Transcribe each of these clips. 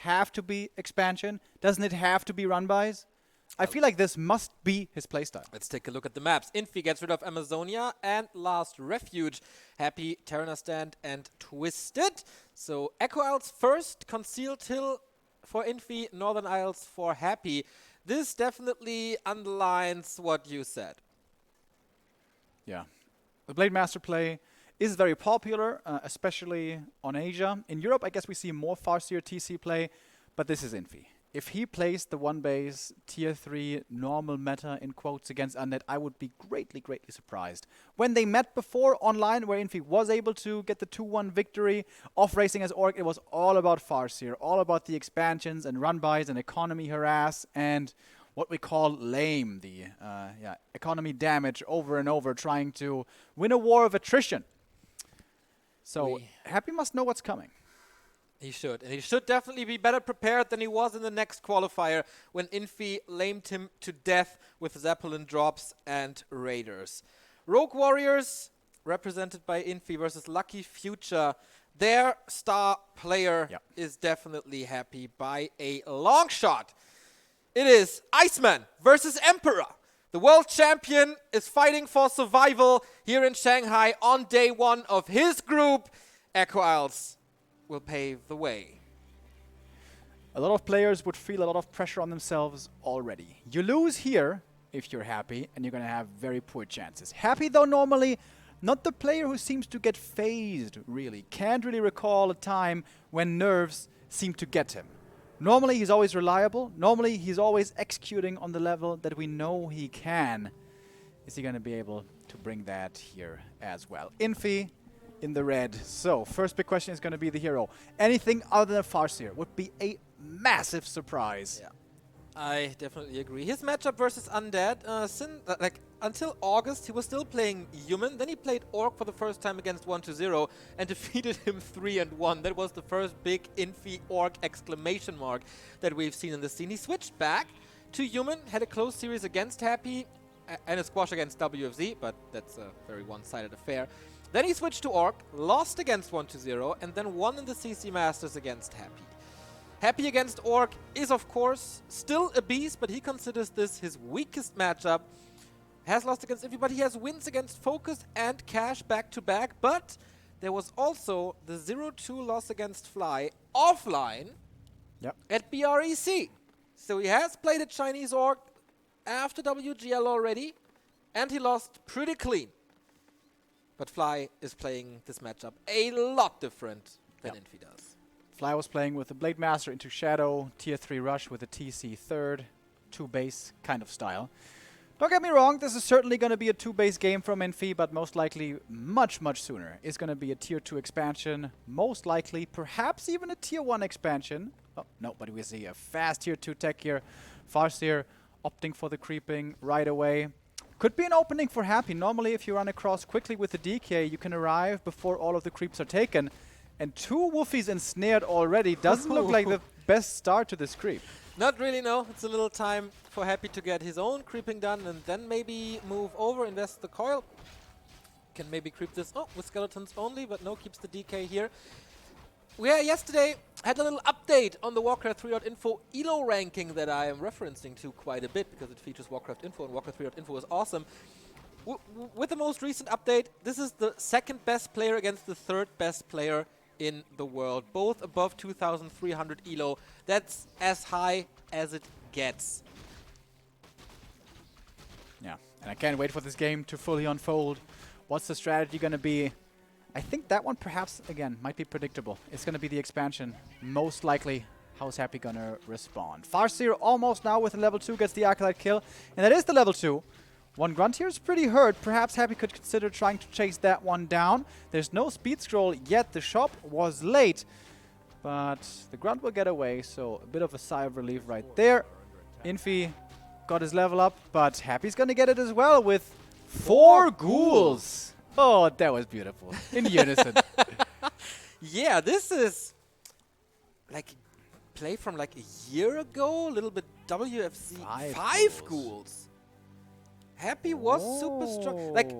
have to be expansion? Doesn't it have to be run-bys? I feel like this must be his playstyle. Let's take a look at the maps. Infi gets rid of Amazonia and Last Refuge. Happy, Terraner Stand, and Twisted. So Echo Isles first, Concealed Hill for Infi, Northern Isles for Happy. This definitely underlines what you said. Yeah. The Blade Master play is very popular, especially on Asia. In Europe, I guess we see more Farseer TC play, but this is Infi. If he plays the one base tier 3 normal meta in quotes against Undead, I would be greatly, greatly surprised. When they met before online, where Infi was able to get the 2-1 victory off racing as Orc, it was all about Farseer, all about the expansions and run-bys and economy harass and what we call lame, the economy damage over and over, trying to win a war of attrition. So Happy must know what's coming. He should. And he should definitely be better prepared than he was in the next qualifier when Infi lamed him to death with Zeppelin drops and Raiders. Rogue Warriors, represented by Infi versus Lucky Future. Their star player is definitely Happy by a long shot. It is Iceman versus Emperor. The world champion is fighting for survival here in Shanghai on day 1 of his group. Echo Isles will pave the way. A lot of players would feel a lot of pressure on themselves already. You lose here if you're Happy, and you're going to have very poor chances. Happy, though, normally not the player who seems to get phased, really. Can't really recall a time when nerves seem to get him. Normally, he's always reliable. Normally, he's always executing on the level that we know he can. Is he going to be able to bring that here as well? Infi in the red. So, first big question is going to be the hero. Anything other than Farseer would be a massive surprise. Yeah, I definitely agree. His matchup versus Undead, until August, he was still playing Human. Then he played Orc for the first time against 1-0 and defeated him 3-1. That was the first big Infi Orc exclamation mark that we've seen in the scene. He switched back to Human, had a close series against Happy and a squash against WFZ, but that's a very one-sided affair. Then he switched to Orc, lost against 1-0, and then won in the CC Masters against Happy. Happy against Orc is, of course, still a beast, but he considers this his weakest matchup. Has lost against Infi, but he has wins against Focus and Cash back-to-back. But there was also the 0-2 loss against Fly offline at BREC. So he has played a Chinese Orc after WGL already, and he lost pretty clean. But Fly is playing this matchup a lot different than Infi does. Fly was playing with the Blade Master into Shadow, tier 3 rush with a TC third, 2 base kind of style. Don't get me wrong, this is certainly going to be a 2 base game from Infi, but most likely much, much sooner. It's going to be a tier 2 expansion, most likely perhaps even a tier 1 expansion. Oh, no, but we see a fast tier 2 tech here. Farseer opting for the creeping right away. Could be an opening for Happy. Normally, if you run across quickly with the DK, you can arrive before all of the creeps are taken. And 2 Woofies ensnared already doesn't look like the best start to this creep. Not really, no. It's a little time for Happy to get his own creeping done and then maybe move over, invest the coil. Can maybe creep this with skeletons only, but no, keeps the DK here. We yesterday had a little update on the Warcraft 3.info ELO ranking that I am referencing to quite a bit because it features Warcraft Info, and Warcraft 3.info is awesome. With the most recent update, this is the 2nd best player against the 3rd best player in the world, both above 2,300 ELO. That's as high as it gets. Yeah, and I can't wait for this game to fully unfold. What's the strategy going to be? I think that one perhaps, again, might be predictable. It's going to be the expansion. Most likely, how's Happy going to respond? Farseer almost now with a level 2 gets the Acolyte kill, and that is the level 2. One Grunt here is pretty hurt. Perhaps Happy could consider trying to chase that one down. There's no speed scroll yet. The shop was late, but the Grunt will get away, so a bit of a sigh of relief right there. Infi got his level up, but Happy's going to get it as well with 4 ghouls. Oh, that was beautiful. In unison. Yeah, this is like play from like a year ago, a little bit WFC. 5 ghouls. Happy was super strong. Like,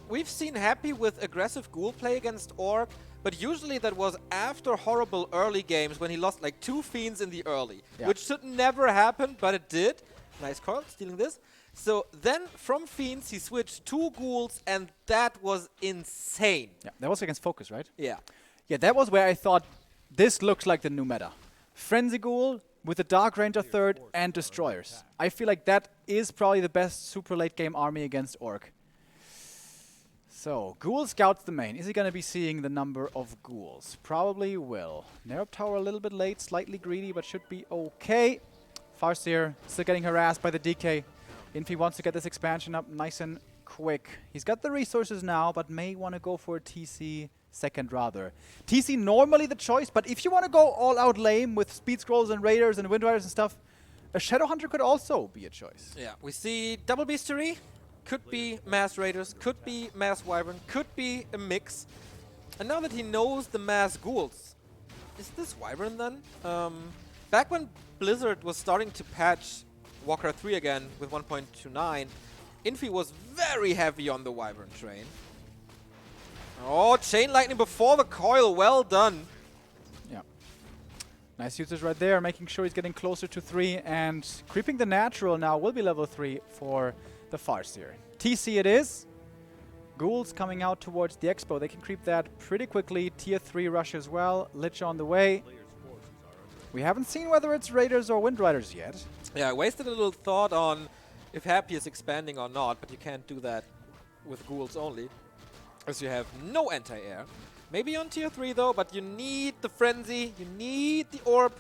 we've seen Happy with aggressive ghoul play against Orc, but usually that was after horrible early games when he lost like 2 Fiends in the early, which should never happen, but it did. Nice call, stealing this. So then from Fiends he switched 2 Ghouls, and that was insane. Yeah, that was against Focus, right? Yeah. Yeah, that was where I thought this looks like the new meta. Frenzy Ghoul with the Dark Ranger third and Destroyers. I feel like that is probably the best super late game army against Orc. So, Ghoul scouts the main. Is he going to be seeing the number of Ghouls? Probably will. Nerf Tower a little bit late, slightly greedy, but should be okay. Farseer still getting harassed by the DK. Infi wants to get this expansion up nice and quick. He's got the resources now, but may want to go for a TC second rather. TC normally the choice, but if you want to go all out lame with Speed Scrolls and Raiders and Wind Riders and stuff, a Shadow Hunter could also be a choice. Yeah, we see double Beastery, could be Mass Raiders, could be Mass Wyvern, could be a mix. And now that he knows the Mass Ghouls, is this Wyvern then? Back when Blizzard was starting to patch Warcraft 3 again with 1.29, Infi was very heavy on the Wyvern train. Oh, Chain Lightning before the coil, well done. Yeah. Nice usage right there, making sure he's getting closer to 3, and creeping the natural now will be level 3 for the Farseer. TC it is. Ghouls coming out towards the Expo. They can creep that pretty quickly. Tier 3 rush as well. Lich on the way. We haven't seen whether it's Raiders or Wind Riders yet. Yeah, I wasted a little thought on if Happy is expanding or not, but you can't do that with Ghouls only, as you have no anti-air. Maybe on tier 3 though, but you need the Frenzy, you need the Orb.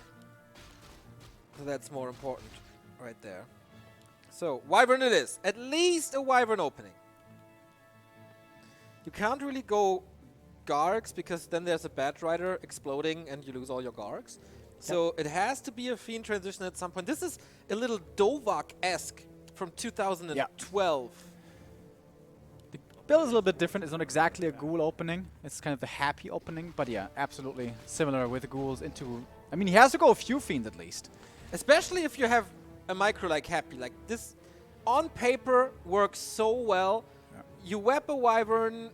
So that's more important right there. So, Wyvern it is. At least a Wyvern opening. You can't really go Gargs, because then there's a Bat Rider exploding and you lose all your Gargs. So it has to be a Fiend transition at some point. This is a little Dovak-esque from 2012. The build is a little bit different. It's not exactly a Ghoul opening. It's kind of the Happy opening. But yeah, absolutely similar with the Ghouls into... I mean, he has to go a few Fiends at least. Especially if you have a micro like Happy. Like this, on paper, works so well. Yeah. You web a Wyvern,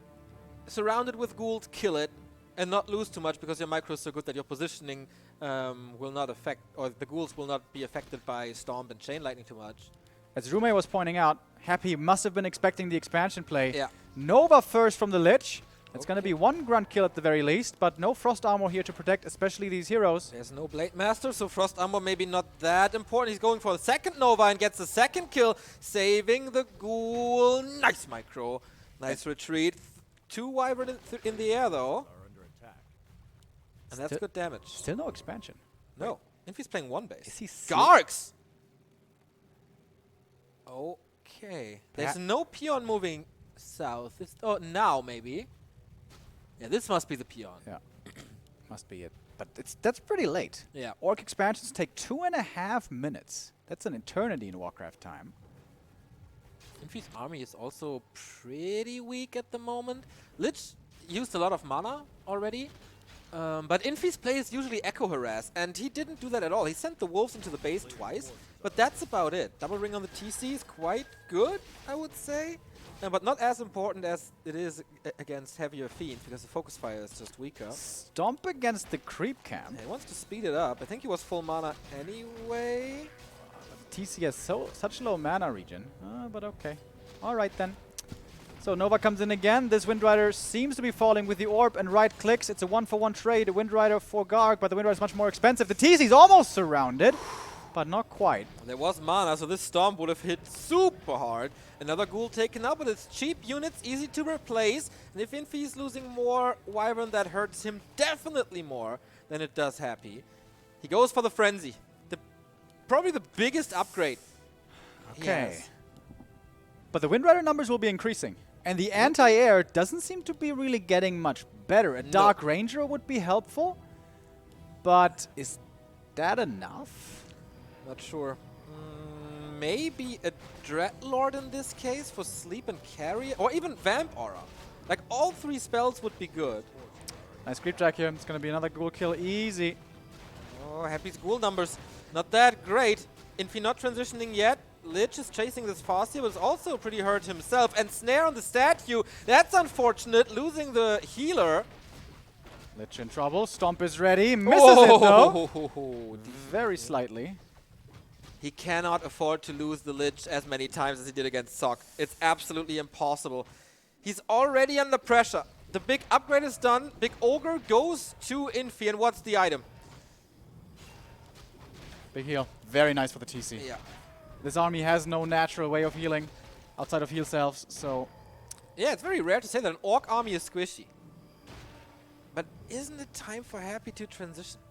surrounded with Ghouls, kill it, and not lose too much because your micro is so good that your positioning will not affect, or the Ghouls will not be affected by Stomp and Chain Lightning too much. As Rume was pointing out, Happy must have been expecting the expansion play. Yeah. Nova first from the Lich. It's going to be 1 grunt kill at the very least, but no Frost Armor here to protect, especially these heroes. There's no Blade Master, so Frost Armor maybe not that important. He's going for the second Nova and gets the second kill, saving the Ghoul. Nice micro. Nice retreat. 2 Wyvern in the air though. And that's good damage. Still no expansion. No. Infi's playing 1 base. Is he Gargs! Okay. There's no peon moving south. Oh, now maybe. Yeah, this must be the peon. Yeah. Must be it. But that's pretty late. Yeah. Orc expansions take 2.5 minutes. That's an eternity in Warcraft time. Infi's army is also pretty weak at the moment. Lich used a lot of mana already. But Infi's play is usually Echo Harass, and he didn't do that at all. He sent the Wolves into the base twice, but that's about it. Double Ring on the TC is quite good, I would say. But not as important as it is against heavier Fiends, because the Focus Fire is just weaker. Stomp against the Creep Camp. Yeah, he wants to speed it up. I think he was full mana anyway. TC has such low mana regen. But okay. Alright then. So Nova comes in again. This Wind Rider seems to be falling with the Orb and right clicks. It's a 1-for-1 trade. A Wind Rider for Garg, but the Wind Rider is much more expensive. The TC's almost surrounded, but not quite. There was mana, so this Stomp would have hit super hard. Another Ghoul taken out, but it's cheap units, easy to replace. And if Infi is losing more Wyvern, that hurts him definitely more than it does Happy. He goes for the Frenzy. Probably the biggest upgrade. Okay. Yes. But the Wind Rider numbers will be increasing. And the anti-air doesn't seem to be really getting much better. A Dark Ranger would be helpful. But is that enough? Not sure. Maybe a Dreadlord in this case for sleep and carry, or even Vamp Aura. Like all 3 spells would be good. Nice creep jack here. It's going to be another Ghoul kill. Easy. Oh, Happy's Ghoul numbers not that great. Infi not transitioning yet. Lich is chasing this Farseer, but is also pretty hurt himself. And Snare on the statue. That's unfortunate, losing the healer. Lich in trouble. Stomp is ready. Misses it though. Oh, Very slightly. he cannot afford to lose the Lich as many times as he did against Sok. It's absolutely impossible. He's already under pressure. The big upgrade is done. Big Ogre goes to Infi, and what's the item? Big heal. Very nice for the TC. Yeah. This army has no natural way of healing outside of heal selves, so... Yeah, it's very rare to say that an Orc army is squishy. But isn't it time for Happy to transition?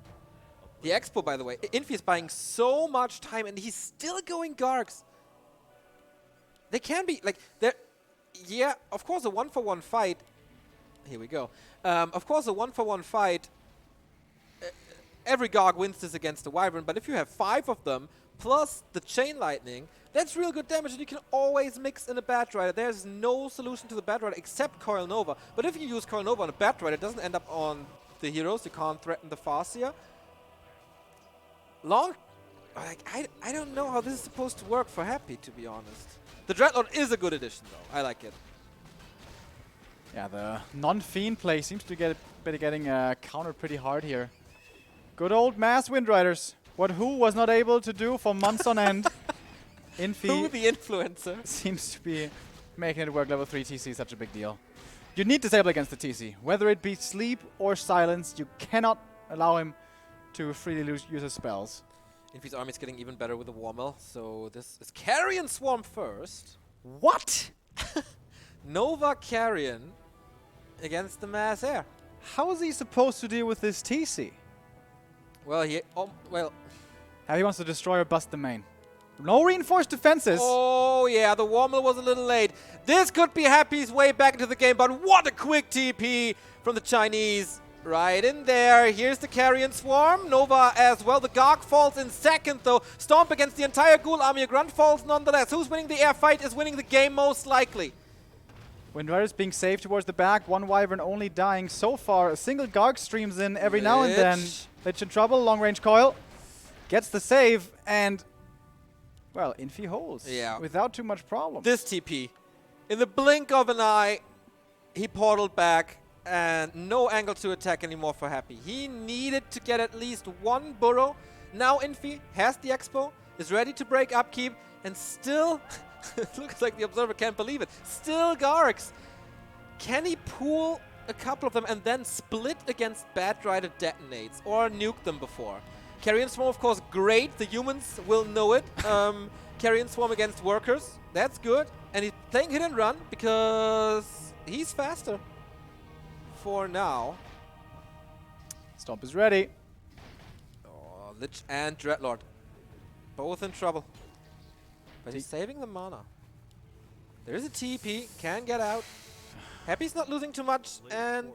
The Expo, by the way. Infi is buying so much time, and he's still going Gargs. They can be, like, they're... Yeah, of course, a 1-for-1 fight... Here we go. Of course, a 1-for-1 fight... every Garg wins this against the Wyvern, but if you have 5 of them, plus the Chain Lightning, that's real good damage, and you can always mix in a Bat Rider. There's no solution to the Bat Rider except Coil Nova. But if you use Coil Nova on a Bat Rider, it doesn't end up on the heroes. You can't threaten the Farseer. I don't know how this is supposed to work for Happy, to be honest. The Dreadlord is a good addition, though. I like it. Yeah, the non-Fiend play seems to be getting countered pretty hard here. Good old Mass Wind Riders. What Who was not able to do for months on end. Infi Who the influencer? seems to be making it work. Level 3 TC is such a big deal. You need Disable against the TC. Whether it be Sleep or Silence, you cannot allow him to freely use his spells. Infi's army is getting even better with the Warmill, so this is Carrion Swarm first. What? Nova Carrion against the Mass Air. How is he supposed to deal with this TC? Well, He wants to destroy or bust the main. No reinforced defenses. oh yeah, the Warmill was a little late. This could be Happy's way back into the game, but what a quick TP from the Chinese. Right in there. Here's the Carrion Swarm. Nova as well. The Garg falls in second, though. Stomp against the entire Ghoul army. A Grunt falls nonetheless. Who's winning the air fight is winning the game most likely. Wind Riders being saved towards the back. One Wyvern only dying so far. A single Garg streams in every now and then. Lich in trouble. Long range coil. Gets the save. And, well, Infi holds. Yeah. Without too much problem. This TP. In the blink of an eye, he portaled back. And no angle to attack anymore for Happy. He needed to get at least one burrow. Now Infi has the Expo, is ready to break upkeep, and still, it looks like the Observer can't believe it, still Gargs. Can he pool a couple of them and then split against Bat Rider detonates or nuke them before? Carrion Swarm, of course, great. The humans will know it. Carrion Swarm against workers, that's good. And he's playing hit and run because he's faster. For now. Stomp is ready. Oh, Lich and Dreadlord. Both in trouble. But he's saving the mana. There is a TP, can get out. Happy's not losing too much and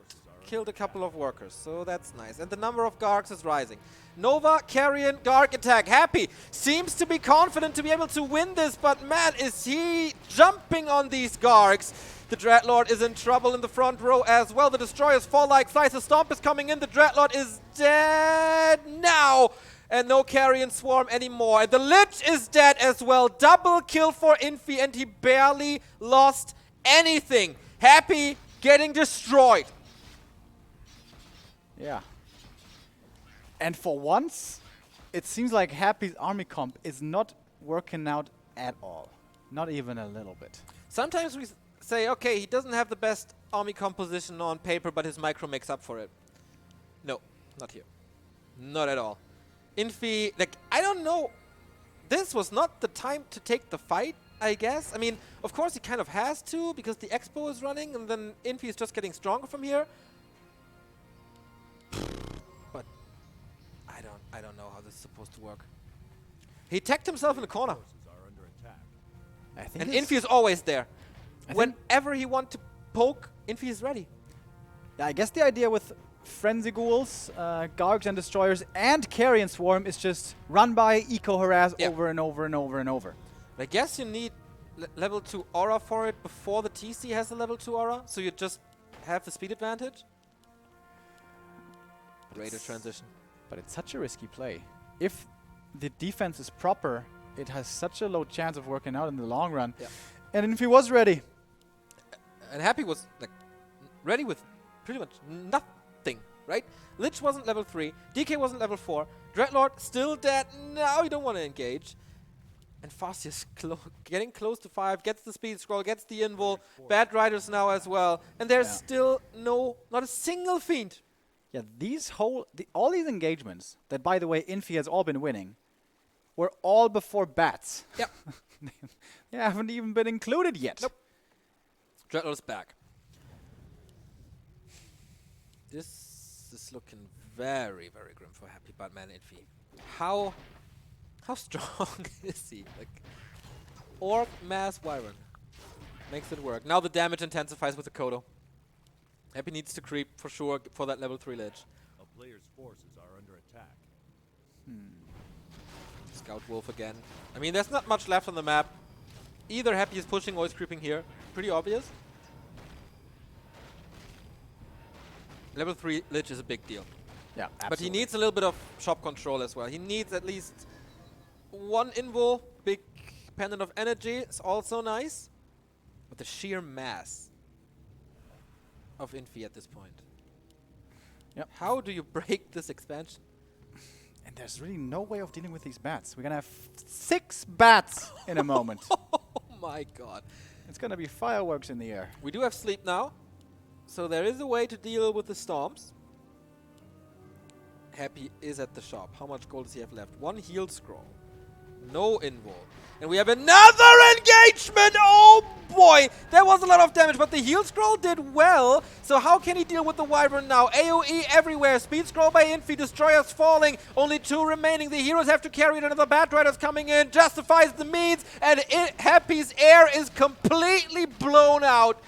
killed a couple of workers, so that's nice. And the number of Gargs is rising. Nova, Carrion, Garg attack. Happy seems to be confident to be able to win this, but man, is he jumping on these Gargs. The Dreadlord is in trouble in the front row as well. The Destroyers fall like flies. The Stomp is coming in. The Dreadlord is dead now. And no Carrion Swarm anymore. And the Lich is dead as well. Double kill for Infi, and he barely lost anything. Happy getting destroyed. Yeah. And for once, it seems like Happy's army comp is not working out at all. Not even a little bit. Sometimes we say, okay, he doesn't have the best army composition on paper, but his micro makes up for it. No, not here. Not at all. Infi, like, I don't know. This was not the time to take the fight, I guess. I mean, of course he kind of has to, because the Expo is running, and then Infi is just getting stronger from here. But I don't know how this is supposed to work. He teched himself in the corner. I think And Infi is always there. Whenever he wants to poke, Infi is ready. Yeah, I guess the idea with Frenzy Ghouls, Gargs and Destroyers, and Carrion Swarm is just run by, eco-harass over and over and over and over. I guess you need level 2 aura for it before the TC has a level 2 aura, so you just have the speed advantage. Raider transition. But it's such a risky play. If the defense is proper it has such a low chance of working out in the long run. Yeah. And if he was ready, And Happy was like ready with pretty much nothing, right? Lich wasn't level 3, DK wasn't level 4, Dreadlord still dead, now you don't want to engage. And Farseer's getting close to 5, gets the speed scroll, gets the invul, Bad Riders now as well, and there's still not a single fiend. yeah, all these engagements that, by the way, Infi has all been winning, were all before bats. Yep. They haven't even been included yet. Nope. Dreadlord's back. This is looking very, very grim for Happy Batman Infi. How strong is he? Like, Orc, Mass, Wyvern. Makes it work. Now the damage intensifies with the Kodo. Happy needs to creep for sure for that level 3 ledge. A player's forces are under attack. Scout Wolf again. I mean, there's not much left on the map. Either Happy is pushing or is creeping here. Pretty obvious. Level 3 Lich is a big deal. Yeah, absolutely. But he needs a little bit of shop control as well. He needs at least one invul. Big pendant of energy is also nice. But the sheer mass of Infi at this point. Yep. How do you break this expansion? And there's really no way of dealing with these bats. We're going to have 6 bats in a moment. Oh my god. It's going to be fireworks in the air. We do have sleep now. So there is a way to deal with the storms. Happy is at the shop. How much gold does he have left? 1 heal scroll. No invul. And we have another engagement! Oh boy! There was a lot of damage, but the heal scroll did well. So how can he deal with the Wyvern now? AoE everywhere. Speed scroll by Infi. Destroyers falling. Only 2 remaining. The heroes have to carry it. Another Bad Riders coming in. Justifies the means. And Happy's air is completely blown out.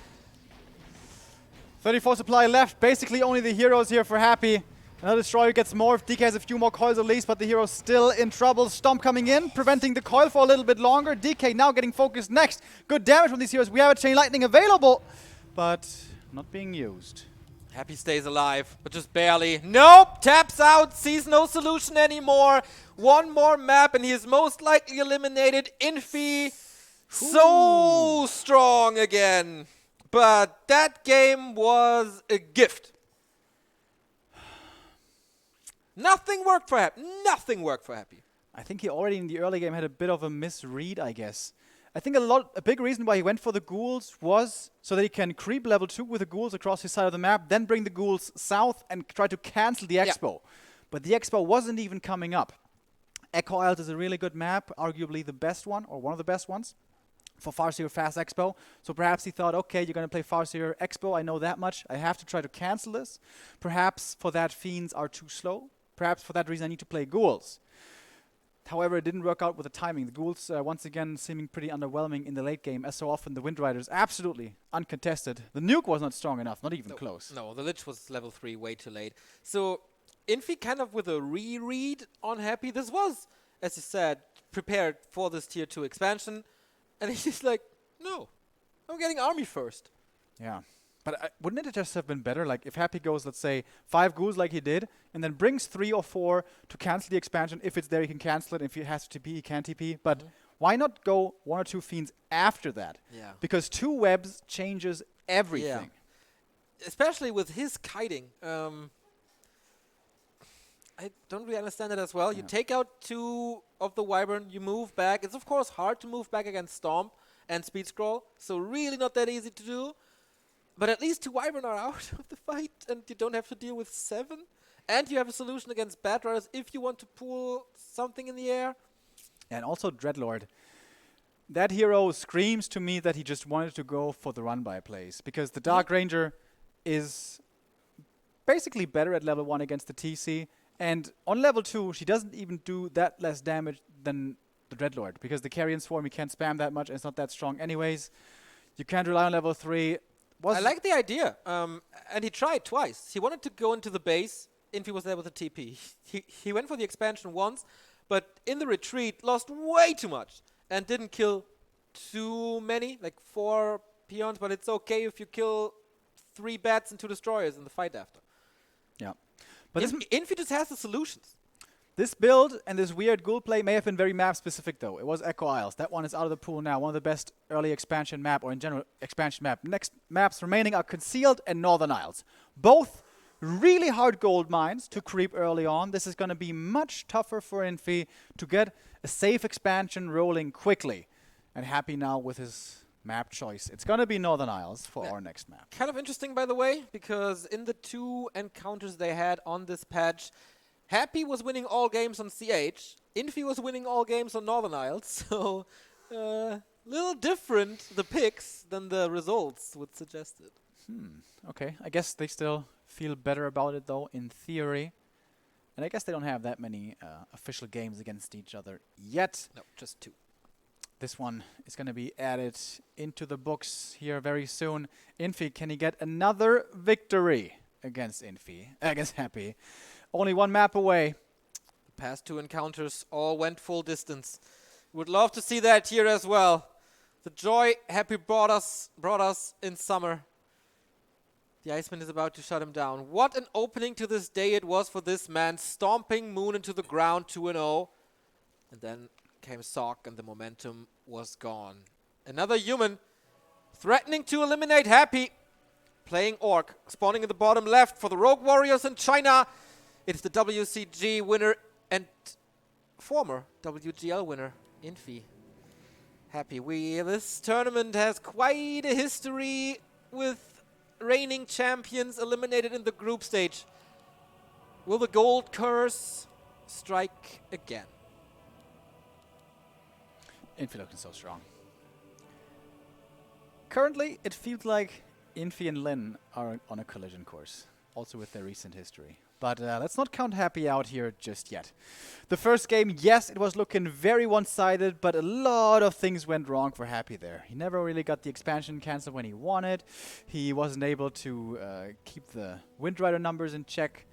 34 supply left. Basically only the heroes here for Happy. Another destroyer gets morphed. DK has a few more coils at least, but the hero's still in trouble. Stomp coming in, preventing the coil for a little bit longer. DK now getting focused next. Good damage from these heroes. We have a Chain Lightning available, but not being used. Happy stays alive, but just barely. Nope! Taps out, sees no solution anymore. One more map and he is most likely eliminated. Infi, so strong again. But that game was a gift. Nothing worked for Happy. Nothing worked for Happy. I think he already in the early game had a bit of a misread, I guess. I think a big reason why he went for the ghouls was so that he can creep level 2 with the ghouls across his side of the map, then bring the ghouls south and try to cancel the Expo. But the Expo wasn't even coming up. Echo Isles is a really good map, arguably the best one, or one of the best ones, for Farseer Fast Expo. So perhaps he thought, okay, you're going to play Farseer Expo, I know that much. I have to try to cancel this. Perhaps for that Fiends are too slow. Perhaps for that reason I need to play Ghouls. However, it didn't work out with the timing. The Ghouls, once again, seeming pretty underwhelming in the late game. As so often, the Wind Riders, absolutely uncontested. The nuke was not strong enough, not even close. No, the Lich was level 3 way too late. So, Infi kind of with a reread on Happy. This was, as you said, prepared for this tier 2 expansion. And he's like, no, I'm getting army first. Yeah. But wouldn't it just have been better, like, if Happy goes, let's say, 5 ghouls like he did, and then brings 3 or 4 to cancel the expansion. If it's there, he can cancel it. If he has to TP, he can TP. But why not go 1 or 2 Fiends after that? Yeah. Because 2 webs changes everything. Yeah. Especially with his kiting. I don't really understand it as well. You take out 2 of the Wyvern, you move back. It's, of course, hard to move back against Stomp and Speed Scroll. So really not that easy to do. But at least 2 Wyvern are out of the fight, and you don't have to deal with 7. And you have a solution against Bad Riders if you want to pull something in the air. And also Dreadlord. That hero screams to me that he just wanted to go for the run-by plays. Because the Dark Ranger is basically better at level 1 against the TC. And on level 2, she doesn't even do that less damage than the Dreadlord. Because the Carrion Swarm, you can't spam that much, and it's not that strong anyways. You can't rely on level 3. I like the idea, and he tried twice. He wanted to go into the base, Infi was there with a TP. He went for the expansion once, but in the retreat lost way too much and didn't kill too many, like 4 peons, but it's okay if you kill 3 bats and 2 destroyers in the fight after. Yeah. But Infi just has the solutions. This build and this weird ghoul play may have been very map specific though. It was Echo Isles. That one is out of the pool now. One of the best early expansion map, or in general expansion map. Next maps remaining are Concealed and Northern Isles. Both really hard gold mines to creep early on. This is going to be much tougher for Infi to get a safe expansion rolling quickly. And happy now with his map choice. It's going to be Northern Isles for our next map. Kind of interesting, by the way, because in the 2 encounters they had on this patch, Happy was winning all games on CH, Infi was winning all games on Northern Isles, so little different the picks than the results would suggest it. Okay, I guess they still feel better about it though, in theory. And I guess they don't have that many official games against each other yet. No, just 2. This one is going to be added into the books here very soon. Infi, can he get another victory against against Happy? Only one map away. The past 2 encounters all went full distance. Would love to see that here as well. The joy Happy brought us in summer. The Iceman is about to shut him down. What an opening to this day it was for this man, stomping Moon into the ground 2-0. And then came Sock and the momentum was gone. Another human threatening to eliminate Happy. Playing Orc, spawning in the bottom left for the Rogue Warriors in China. It's the WCG winner and former WGL winner, Infi. Happy. This tournament has quite a history with reigning champions eliminated in the group stage. Will the gold curse strike again? Infi looking so strong. Currently, it feels like Infi and Lin are on a collision course, also with their recent history. But let's not count Happy out here just yet. The first game, yes, it was looking very one-sided, but a lot of things went wrong for Happy there. He never really got the expansion cancelled when he wanted. He wasn't able to keep the Windrider numbers in check.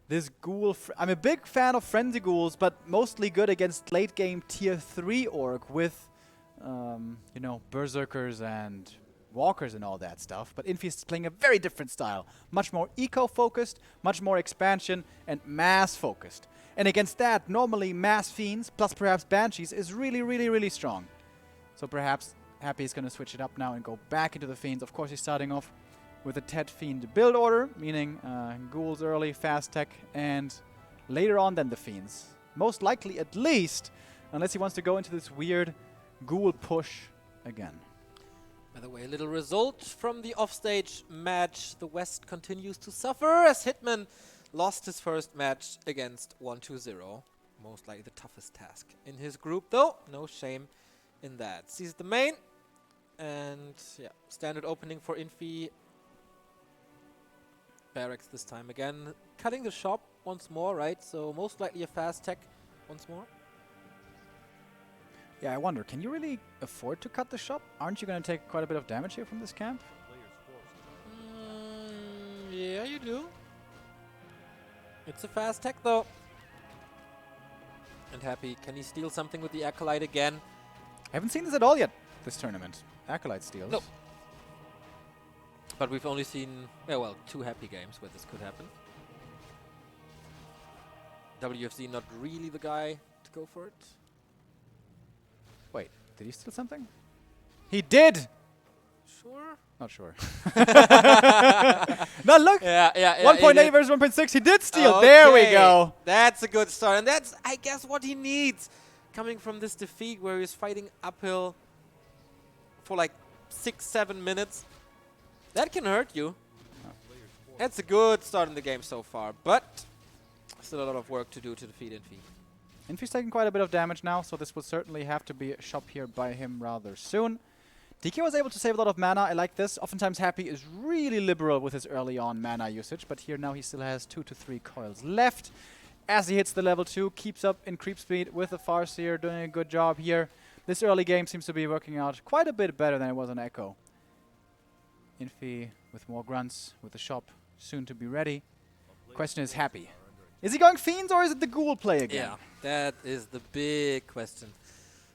This ghoul, I'm a big fan of Frenzy Ghouls, but mostly good against late-game Tier 3 Orc with, you know, Berserkers and Walkers and all that stuff. But Infi is playing a very different style. Much more eco-focused, much more expansion, and mass-focused. And against that, normally Mass Fiends, plus perhaps Banshees, is really, really, really strong. So perhaps Happy is going to switch it up now and go back into the Fiends. Of course, he's starting off with a Tet Fiend build order, meaning Ghouls early, fast tech, and later on then the Fiends. Most likely, at least, unless he wants to go into this weird Ghoul push again. By the way, a little result from the offstage match. The West continues to suffer as Hitman lost his first match against 1-2-0. Most likely the toughest task in his group, though. No shame in that. Sees the main. And yeah, standard opening for Infi. Barracks this time again. Cutting the shop once more, right? So most likely a fast tech once more. Yeah, I wonder, can you really afford to cut the shop? Aren't you going to take quite a bit of damage here from this camp? Yeah, you do. It's a fast tech, though. And Happy, can he steal something with the Acolyte again? I haven't seen this at all yet, this tournament. Acolyte steals. No. But we've only seen, yeah, well, 2 Happy games where this could happen. WFC not really the guy to go for it. Wait, did he steal something? He did! Sure. Not sure. No, look! Yeah. 1.8 versus 1.6, he did steal! Okay. There we go! That's a good start. And that's, I guess, what he needs. Coming from this defeat where he's fighting uphill for like 6-7 minutes. That can hurt you. That's a good start in the game so far. But still a lot of work to do to defeat Infi. Infi's taking quite a bit of damage now, so this will certainly have to be a shop here by him rather soon. DK was able to save a lot of mana. I like this. Oftentimes Happy is really liberal with his early on mana usage, but here now he still has 2 to 3 coils left. As he hits the level 2, keeps up in creep speed with the Farseer, doing a good job here. This early game seems to be working out quite a bit better than it was on Echo. Infi with more grunts, with the shop soon to be ready. Question is Happy. Is he going Fiends or is it the Ghoul play again? Yeah, that is the big question.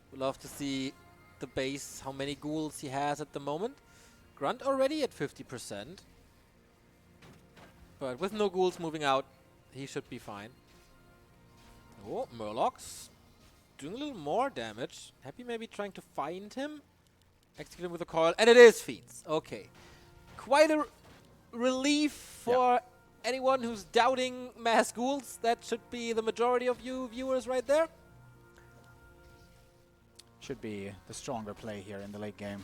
We'd love to see the base, how many Ghouls he has at the moment. Grunt already at 50%. But with no Ghouls moving out, he should be fine. Oh, Murlocs doing a little more damage. Happy maybe trying to find him. Execute him with a coil. And it is Fiends. Okay. Quite a relief for anyone who's doubting mass ghouls. That should be the majority of you viewers right there. Should be the stronger play here in the late game.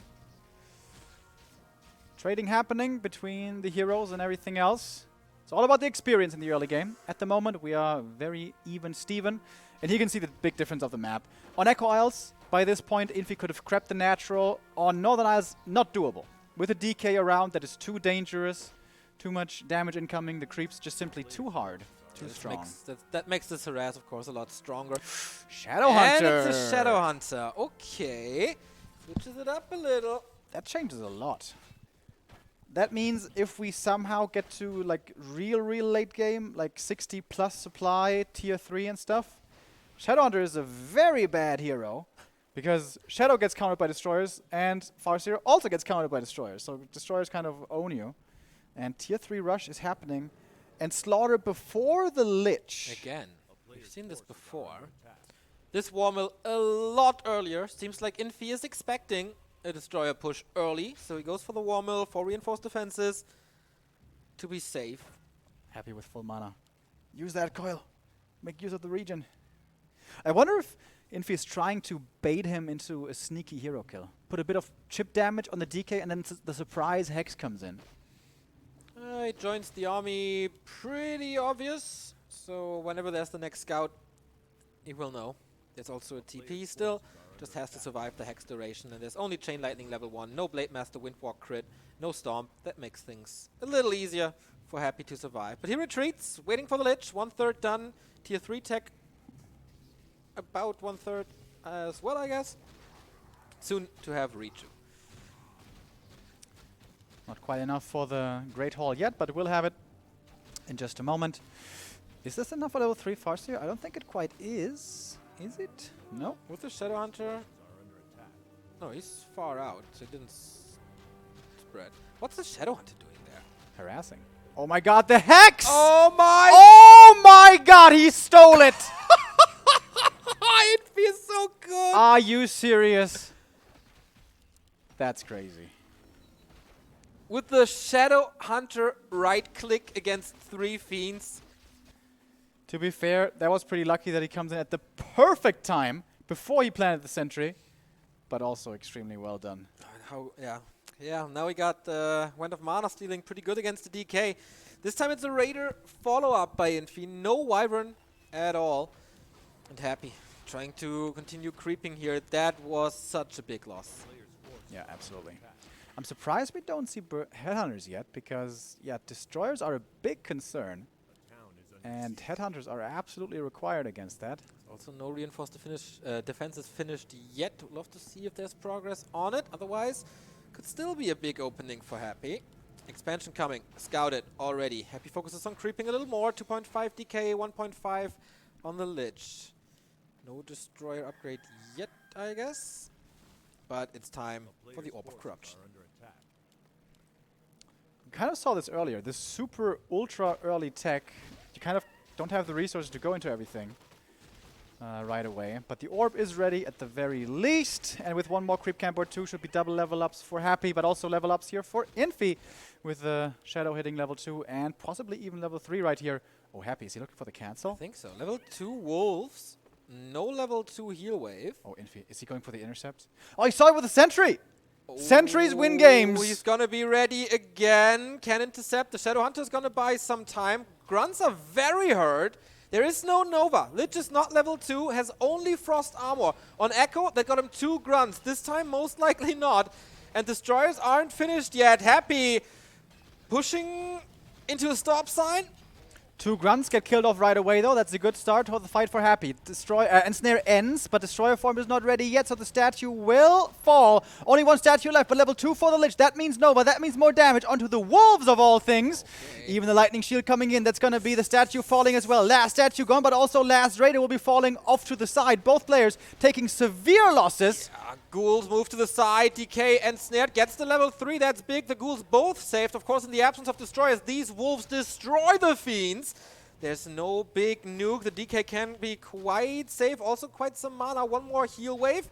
Trading happening between the heroes and everything else. It's all about the experience in the early game. At the moment, we are very even Steven. And here you can see the big difference of the map. On Echo Isles, by this point, Infi could have crept the natural. On Northern Isles, not doable. With a DK around, that is too dangerous. Too much damage incoming. The creep's just simply too hard. Too strong. That makes this harass, of course, a lot stronger. Shadow Hunter! And it's a Shadow Hunter. Okay. Switches it up a little. That changes a lot. That means if we somehow get to like real late game, like 60 plus supply, tier 3 and stuff, Shadowhunter is a very bad hero because Shadow gets countered by destroyers and Farseer also gets countered by destroyers. So destroyers kind of own you. And tier 3 rush is happening. And Slaughter before the Lich. Again, we've seen this before. This War Mill a lot earlier. Seems like Infi is expecting a destroyer push early, so he goes for the War Mill for reinforced defenses to be safe. Happy with full mana. Use that coil. Make use of the region. I wonder if Infi is trying to bait him into a sneaky hero kill. Put a bit of chip damage on the DK and then the surprise Hex comes in. He joins the army pretty obvious, so whenever there's the next scout, he will know. There's also a TP still. Just has to survive the Hex duration, and there's only Chain Lightning level 1, no Blade Master Windwalk crit, no Storm. That makes things a little easier for Happy to survive. But he retreats, waiting for the Lich, 1/3 done. Tier 3 tech, about 1/3 as well, I guess. Soon to have Reju. Not quite enough for the Great Hall yet, but we'll have it in just a moment. Is this enough for level 3 Farseer? I don't think it quite is. Is it? No. With the Shadow Hunter? No, he's far out, so it didn't spread. What's the Shadow Hunter doing there? Harassing. Oh my god, the Hex! Oh my! Oh my god, he stole it! It feels so good! Are you serious? That's crazy. With the Shadow Hunter right-click against 3 Fiends. To be fair, that was pretty lucky that he comes in at the perfect time before he planted the sentry, but also extremely well done. Yeah, now we got Wind of Mana stealing pretty good against the DK. This time it's a Raider follow-up by Infi. No Wyvern at all. And Happy trying to continue creeping here. That was such a big loss. Yeah, absolutely. I'm surprised we don't see Headhunters yet because, yeah, Destroyers are a big concern. And Headhunters are absolutely required against that. Also no reinforced defenses finished yet. Would love to see if there's progress on it. Otherwise, could still be a big opening for Happy. Expansion coming. Scouted already. Happy focuses on creeping a little more. 2.5 DK, 1.5 on the Lich. No Destroyer upgrade yet, I guess. But it's time for the Orb of Corruption. We kind of saw this earlier. This super ultra early tech. You kind of don't have the resources to go into everything right away. But the orb is ready at the very least. And with one more creep camp or 2 should be double level ups for Happy, but also level ups here for Infi with the Shadow hitting level 2 and possibly even level 3 right here. Oh, Happy, is he looking for the cancel? I think so. Level 2 Wolves. No level 2 heal wave. Oh, Infi, is he going for the intercept? Oh, he saw it with the sentry! Sentries win games! He's gonna be ready again. Can intercept. The Shadow Hunter's gonna buy some time. Grunts are very hurt. There is no Nova. Lich is not level 2, has only Frost Armor. On Echo, they got him 2 Grunts. This time, most likely not. And Destroyers aren't finished yet. Happy pushing into a stop sign. 2 grunts get killed off right away, though. That's a good start for the fight for Happy. Ensnare ends, but Destroyer form is not ready yet, so the statue will fall. Only 1 statue left, but level 2 for the Lich. That means Nova. That means more damage onto the Wolves, of all things. Okay. Even the Lightning Shield coming in. That's going to be the statue falling as well. Last statue gone, but also last Raider will be falling off to the side. Both players taking severe losses. Yeah, Ghouls move to the side. DK and Snared gets the level 3. That's big. The Ghouls both saved. Of course, in the absence of Destroyers, these Wolves destroy the Fiends. There's no big nuke. The DK can be quite safe. Also quite some mana. One more heal wave.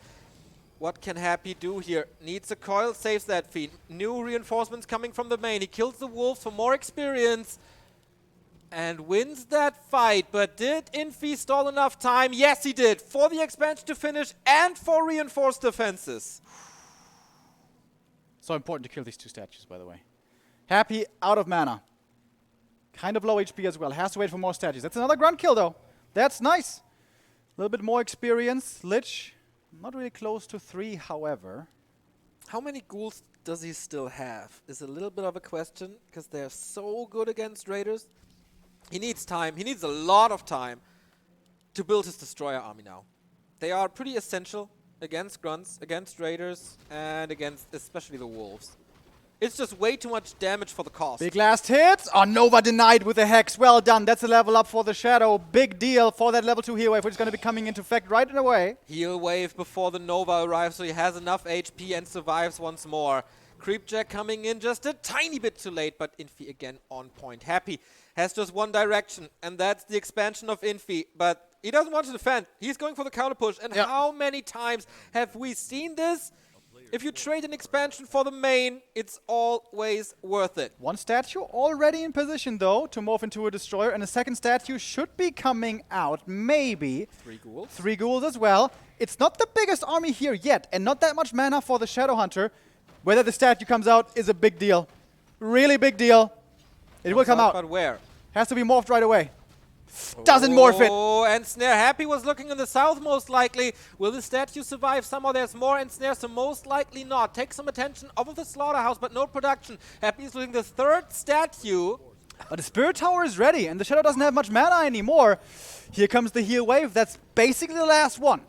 What can Happy do here? Needs a coil, saves that feed. New reinforcements coming from the main. He kills the wolves for more experience and wins that fight. But did Infi stall enough time? Yes, he did. For the expansion to finish and for reinforced defenses. So important to kill these two statues, by the way. Happy out of mana. Kind of low HP as well. Has to wait for more statues. That's another grunt kill, though. That's nice. A little bit more experience. Lich. Not really close to 3, however. How many ghouls does he still have? Is a little bit of a question, because they're so good against raiders. He needs time. He needs a lot of time to build his destroyer army now. They are pretty essential against grunts, against raiders, and against especially the wolves. It's just way too much damage for the cost. Big last hit. Oh, Nova denied with the Hex. Well done. That's a level up for the Shadow. Big deal for that level 2 heal wave, which is going to be coming into effect right away. Heal wave before the Nova arrives, so he has enough HP and survives once more. Creepjack coming in just a tiny bit too late, but Infi again on point. Happy has just one direction, and that's the expansion of Infi. But he doesn't want to defend. He's going for the counter push. And how many times have we seen this? If you trade an expansion for the main, it's always worth it. One statue already in position, though, to morph into a destroyer, and a second statue should be coming out, maybe. 3 ghouls. 3 ghouls as well. It's not the biggest army here yet, and not that much mana for the Shadow Hunter. Whether the statue comes out is a big deal. Really big deal. It will come out. But where? Has to be morphed right away. Doesn't morph it. Oh, and Snare. Happy was looking in the south most likely. Will the statue survive? Somehow there's more in Snare, so most likely not. Take some attention off of the slaughterhouse, but no production. Happy is losing the 3rd statue. But the Spirit Tower is ready, and the Shadow doesn't have much mana anymore. Here comes the heal wave. That's basically the last one.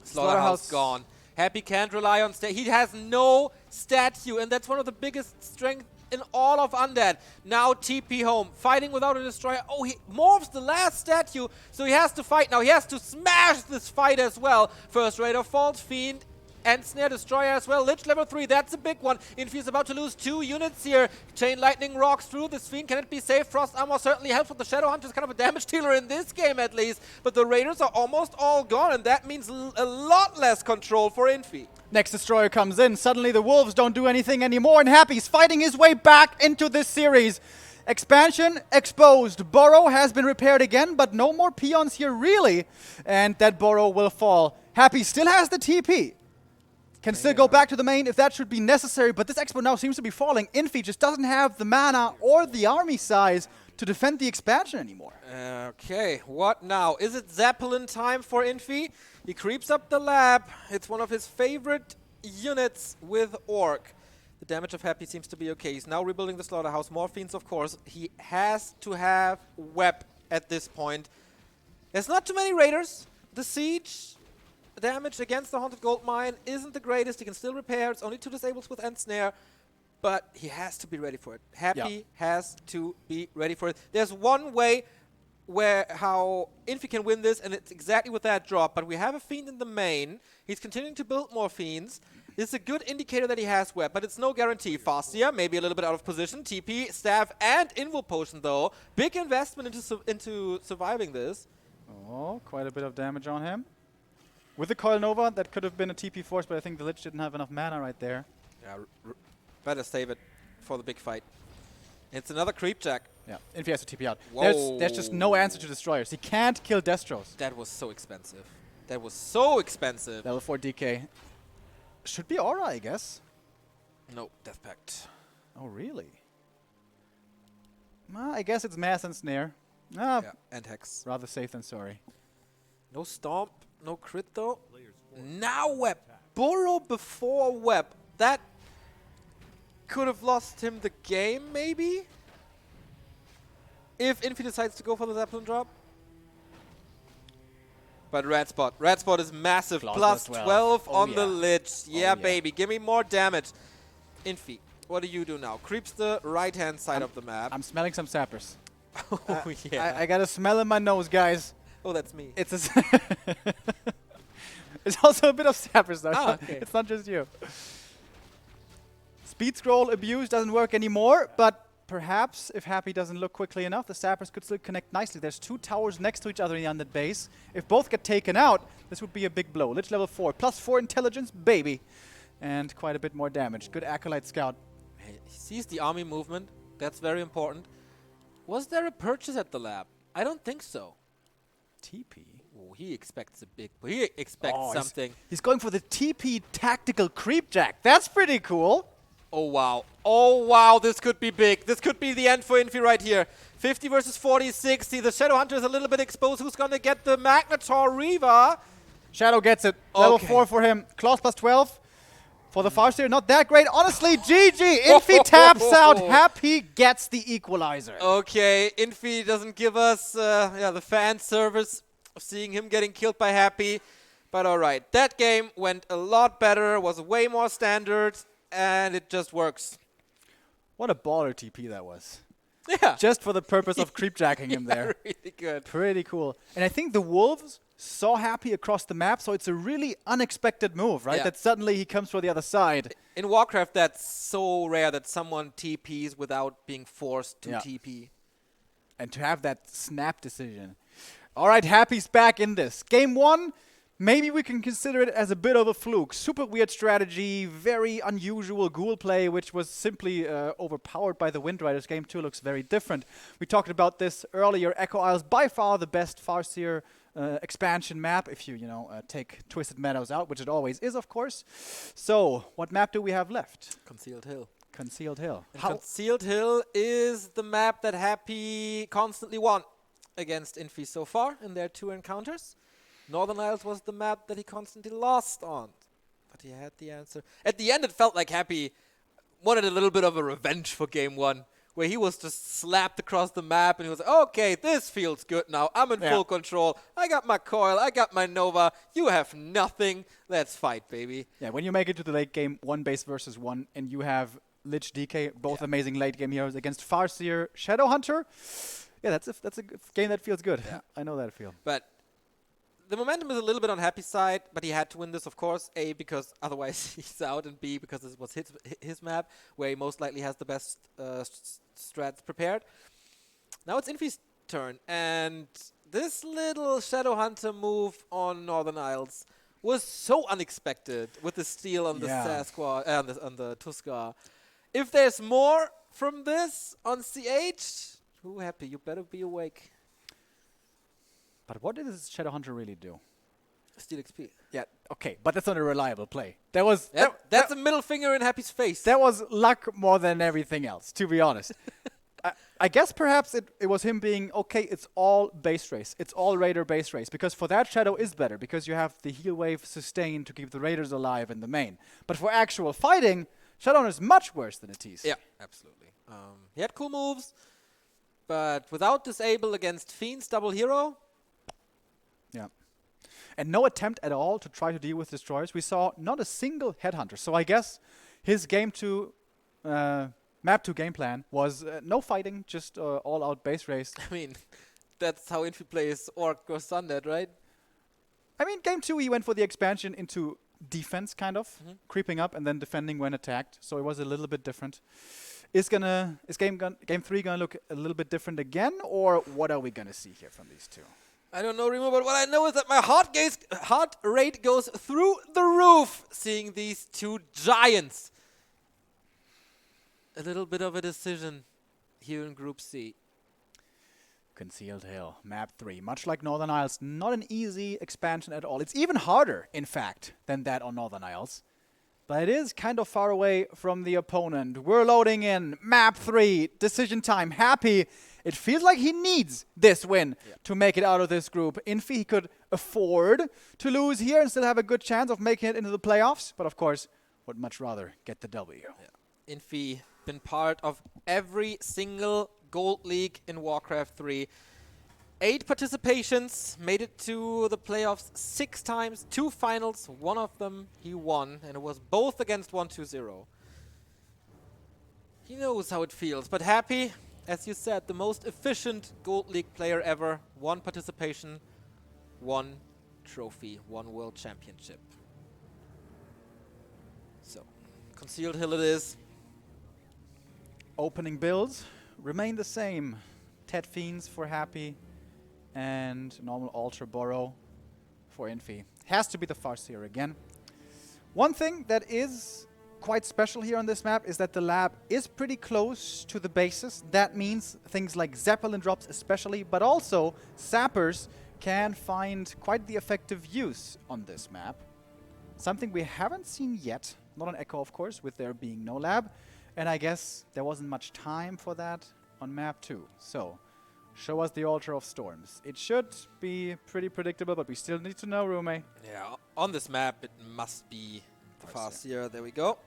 Slaughterhouse gone. Happy can't rely on He has no statue, and that's one of the biggest strengths in all of Undead. Now TP home, fighting without a destroyer. Oh, he morphs the last statue, so he has to fight now. He has to smash this fight as well. First Raider falls, Fiend, and Snare Destroyer as well. Lich level 3, that's a big one. Infi is about to lose 2 units here. Chain Lightning rocks through this Fiend. Can it be safe? Frost Armor certainly helpful. The Shadow Hunter is kind of a damage dealer in this game at least. But the Raiders are almost all gone, and that means a lot less control for Infi. Next destroyer comes in. Suddenly the Wolves don't do anything anymore, and Happy's fighting his way back into this series. Expansion exposed. Burrow has been repaired again, but no more peons here really. And that Burrow will fall. Happy still has the TP. Can still go back to the main if that should be necessary, but this Expo now seems to be falling. Infi just doesn't have the mana or the army size to defend the expansion anymore. Okay, what now? Is it Zeppelin time for Infi? He creeps up the lab. It's one of his favorite units with Orc. The damage of Happy seems to be okay. He's now rebuilding the slaughterhouse. More fiends, of course. He has to have Web at this point. There's not too many raiders. The siege damage against the Haunted Gold Mine isn't the greatest. He can still repair. It's only 2 disables with End Snare. But he has to be ready for it. Happy has to be ready for it. There's one way how Infi can win this, and it's exactly with that drop. But we have a Fiend in the main. He's continuing to build more Fiends. It's a good indicator that he has Web, but it's no guarantee. Fastia, maybe a little bit out of position. TP, Staff, and Invul Potion, though. Big investment into surviving this. Oh, quite a bit of damage on him. With the Coil Nova, that could have been a TP force, but I think the Lich didn't have enough mana right there. Yeah, better save it for the big fight. It's another Creepjack. Yeah, Infi has to TP out. Whoa. There's just no answer to Destroyers. He can't kill Destros. That was so expensive. That was so expensive. Level 4 DK. Should be Aura, I guess. No, Death Pact. Oh, really? I guess it's Mass and Snare. Yeah, and Hex. Rather safe than sorry. No Stomp, no crit though. Now Web. Burrow before Web. That could have lost him the game, maybe? If Infi decides to go for the Zeppelin drop. But Red Spot is massive. Plus 12 on the Lich. Yeah, baby. Give me more damage. Infi, what do you do now? Creeps the right-hand side of the map. I'm smelling some sappers. Oh, yeah. I got a smell in my nose, guys. Oh, that's me. It's it's also a bit of sappers, though. Ah, okay. It's not just you. Speed scroll abuse doesn't work anymore, but perhaps if Happy doesn't look quickly enough, the Sappers could still connect nicely. There's 2 towers next to each other in the undead base. If both get taken out, this would be a big blow. Lich level 4, +4 intelligence, baby. And quite a bit more damage. Good Acolyte Scout. He sees the army movement. That's very important. Was there a purchase at the lab? I don't think so. TP. Oh, he expects a big... He expects something. He's going for the TP tactical creepjack. That's pretty cool. Oh, wow. Oh, wow. This could be big. This could be the end for Infi right here. 50 versus 40, 60. The Shadow Hunter is a little bit exposed. Who's going to get the Magnetar Reaver? Shadow gets it. Level 4 for him. Claws +12. For the Farseer, not that great. Honestly, GG. Infi taps out. Happy gets the equalizer. Okay, Infi doesn't give us the fan service of seeing him getting killed by Happy. But all right, that game went a lot better, was way more standard, and it just works. What a baller TP that was. Yeah. Just for the purpose of creepjacking him there. Really good. Pretty cool. And I think the Wolves saw Happy across the map, so it's a really unexpected move, right? Yeah. That suddenly he comes from the other side. In Warcraft, that's so rare that someone TPs without being forced to Yeah. TP. And to have that snap decision. All right, Happy's back in this. Game 1, maybe we can consider it as a bit of a fluke. Super weird strategy, very unusual ghoul play, which was simply overpowered by the Wind Riders. Game 2 looks very different. We talked about this earlier. Echo Isles, by far the best Farseer expansion map, if you take Twisted Meadows out, which it always is, of course. So, what map do we have left? Concealed Hill. Concealed Hill. And Concealed Hill is the map that Happy constantly won against Infi so far in their 2 encounters. Northern Isles was the map that he constantly lost on. But he had the answer. At the end, it felt like Happy wanted a little bit of a revenge for Game 1, where he was just slapped across the map and he was like, okay, this feels good now. I'm in full control. I got my coil. I got my Nova. You have nothing. Let's fight, baby. Yeah, when you make it to the late game, 1 base versus 1, and you have Lich DK, both amazing late game heroes against Farseer, Shadow Hunter. Yeah, that's a game that feels good. Yeah. I know that feel. But the momentum is a little bit on Happy's side, but he had to win this, of course. A, because otherwise he's out, and B, because this was his map, where he most likely has the best strats prepared. Now it's Infi's turn, and this little Shadow Hunter move on Northern Isles was so unexpected with the steal on the Sasquatch, on the Tuskar. If there's more from this on CH, who Happy, you better be awake. But what did this Shadow Hunter really do? Steal XP. Yeah, okay, but that's not a reliable play. That was That's a middle finger in Happy's face. that was luck more than everything else, to be honest. I guess perhaps it was him being, okay, it's all base race. It's all Raider base race. Because for that, Shadow is better. Because you have the heal wave sustained to keep the Raiders alive in the main. But for actual fighting, Shadow is much worse than it is. Yeah, absolutely. He had cool moves, but without disable against Fiend's double hero. Yeah. And no attempt at all to try to deal with destroyers. We saw not a single headhunter. So I guess his game 2, map 2 game plan was no fighting, just all out base race. I mean, that's how Infi plays Orc or Sundead, right? I mean, game 2 he went for the expansion into defense, kind of, creeping up and then defending when attacked. So it was a little bit different. Is game 3 gonna look a little bit different again, or what are we gonna see here from these two? I don't know, Remo, but what I know is that my heart rate goes through the roof seeing these 2 giants. A little bit of a decision here in Group C. Concealed Hill, map 3. Much like Northern Isles, not an easy expansion at all. It's even harder, in fact, than that on Northern Isles. But it is kind of far away from the opponent. We're loading in map 3, decision time. Happy. It feels like he needs this win to make it out of this group. Infi, he could afford to lose here and still have a good chance of making it into the playoffs. But of course, would much rather get the W. Yeah. Infi been part of every single Gold League in Warcraft 3. 8 participations, made it to the playoffs 6 times, 2 finals, 1 of them he won, and it was both against 1-2-0. He knows how it feels, but Happy, as you said, the most efficient Gold League player ever. 1 participation, 1 trophy, 1 world championship. So, Concealed Hill it is. Opening builds remain the same. Ted Fiends for Happy and normal Ultra Burrow for Infi. Has to be the Farseer again. One thing that is quite special here on this map is that the lab is pretty close to the bases. That means things like Zeppelin drops especially, but also sappers can find quite the effective use on this map. Something we haven't seen yet, not on Echo of course, with there being no lab, and I guess there wasn't much time for that on map 2. So, show us the Altar of Storms. It should be pretty predictable, but we still need to know, Rume. Yeah, on this map it must be the Farseer. There we go.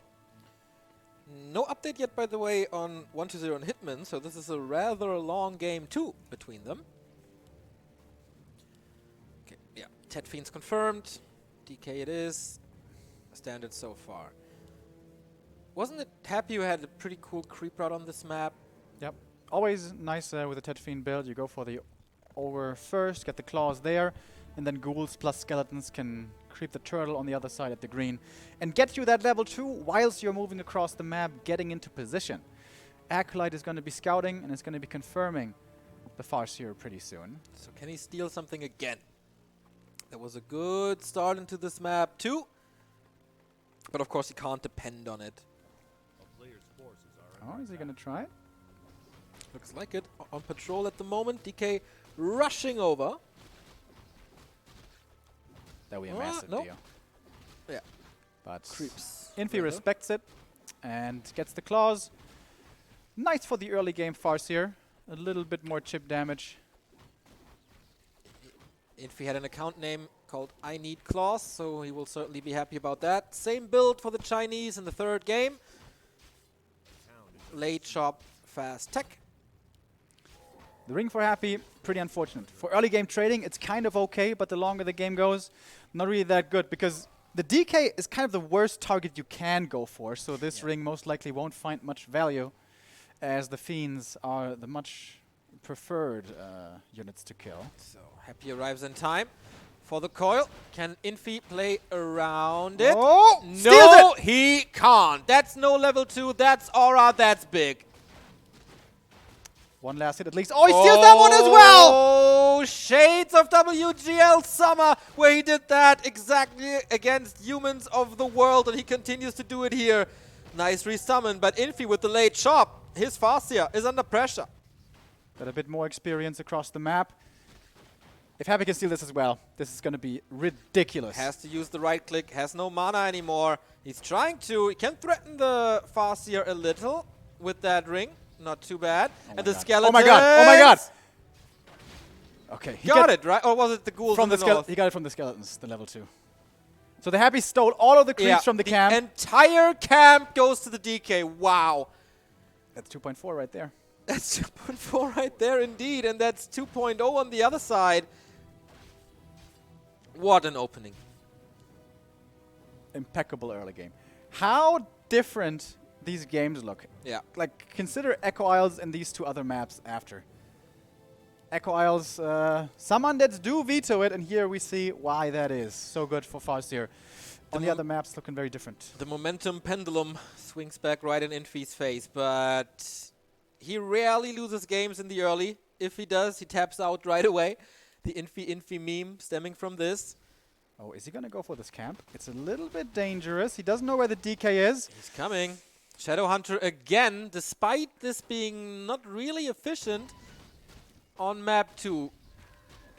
No update yet, by the way, on 1-2-0 and Hitman, so this is a rather long game too between them. Okay, yeah, Ted Fiends confirmed. DK it is. Standard so far. Wasn't it Happy who had a pretty cool creep route on this map? Yep. Always nice with a Ted Fiend build. You go for the ogre first, get the claws there, and then ghouls plus skeletons can creep the turtle on the other side at the green and get you that level 2 whilst you're moving across the map, getting into position. Acolyte is going to be scouting and is going to be confirming the Farseer pretty soon. So can he steal something again? That was a good start into this map too. But of course he can't depend on it. A player's forces are Oh, is he going to try it? Looks like it. On patrol at the moment. DK rushing over. That would be a massive nope. deal. Yeah. But Creeps. Infi further. respects it and gets the claws. Nice for the early game Farseer. A little bit more chip damage. Infi had an account name called I Need Claws, so he will certainly be happy about that. Same build for the Chinese in the third game. Late chop, fast tech. The ring for Happy, pretty unfortunate. For early game trading, it's kind of okay, but the longer the game goes, not really that good, because the DK is kind of the worst target you can go for, so this ring most likely won't find much value, as the Fiends are the much preferred units to kill. So Happy arrives in time for the coil. Can Infi play around it? Oh! No, he can't. That's no level 2. That's aura. That's big. One last hit at least. Oh, he steals that one as well! Oh, shades of WGL Summer, where he did that exactly against humans of the world, and he continues to do it here. Nice resummon, but Infi with the late chop. His Farseer is under pressure. Got a bit more experience across the map. If Happy can steal this as well, this is going to be ridiculous. Has to use the right click, has no mana anymore. He's trying to, he can threaten the Farseer a little with that ring. Not too bad. Oh and the God. skeleton. Oh my god! Oh my god! Okay, he Got it, right? Or was it the ghouls from in the north? He got it from the skeletons, the level 2. So the Happy stole all of the creeps from the camp. The entire camp goes to the DK. Wow. That's 2.4 right there. That's 2.4 right there indeed. And that's 2.0 on the other side. What an opening. Impeccable early game. How different these games look. Yeah. Like, consider Echo Isles and these two other maps after. Echo Isles, some undeads do veto it, and here we see why that is. So good for Farseer. On the other maps, looking very different. The momentum pendulum swings back right in Infi's face, but he rarely loses games in the early. If he does, he taps out right away. The Infi meme stemming from this. Oh, is he going to go for this camp? It's a little bit dangerous. He doesn't know where the DK is. He's coming. Shadowhunter again, despite this being not really efficient on map 2.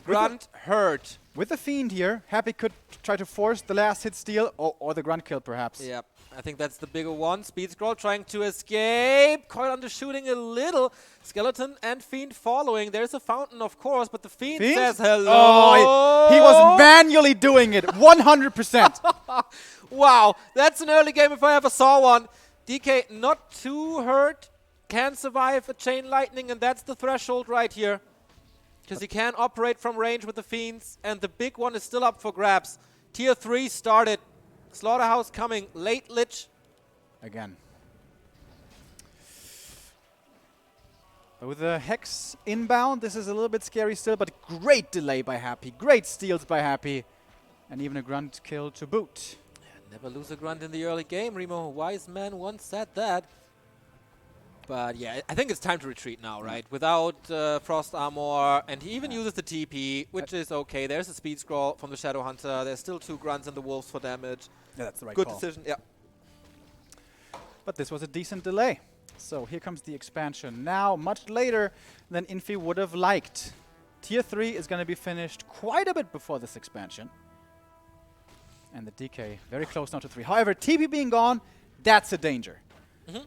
Grunt hurt. With the Fiend here, Happy could try to force the last hit steal, or the Grunt kill perhaps. Yeah, I think that's the bigger one. Speed scroll trying to escape. Coil undershooting a little. Skeleton and Fiend following. There's a fountain, of course, but the Fiend says hello. Oh, he was manually doing it, 100%. Wow, that's an early game if I ever saw one. DK not too hurt, can survive a chain lightning, and that's the threshold right here. Because he can operate from range with the Fiends, and the big one is still up for grabs. Tier 3 started. Slaughterhouse coming. Late Lich. Again. But with the Hex inbound, this is a little bit scary still, but great delay by Happy. Great steals by Happy. And even a Grunt kill to boot. Never lose a Grunt in the early game, Remo. Wise man once said that. But yeah, I think it's time to retreat now, right? Without Frost Armor, and he even uses the TP, which is okay. There's a speed scroll from the Shadow Hunter. There's still 2 grunts and the wolves for damage. Yeah, that's the right Good call. decision, yeah. But this was a decent delay. So here comes the expansion. Now, much later than Infi would have liked. Tier 3 is going to be finished quite a bit before this expansion. And the DK very close now to 3. However, TP being gone, that's a danger.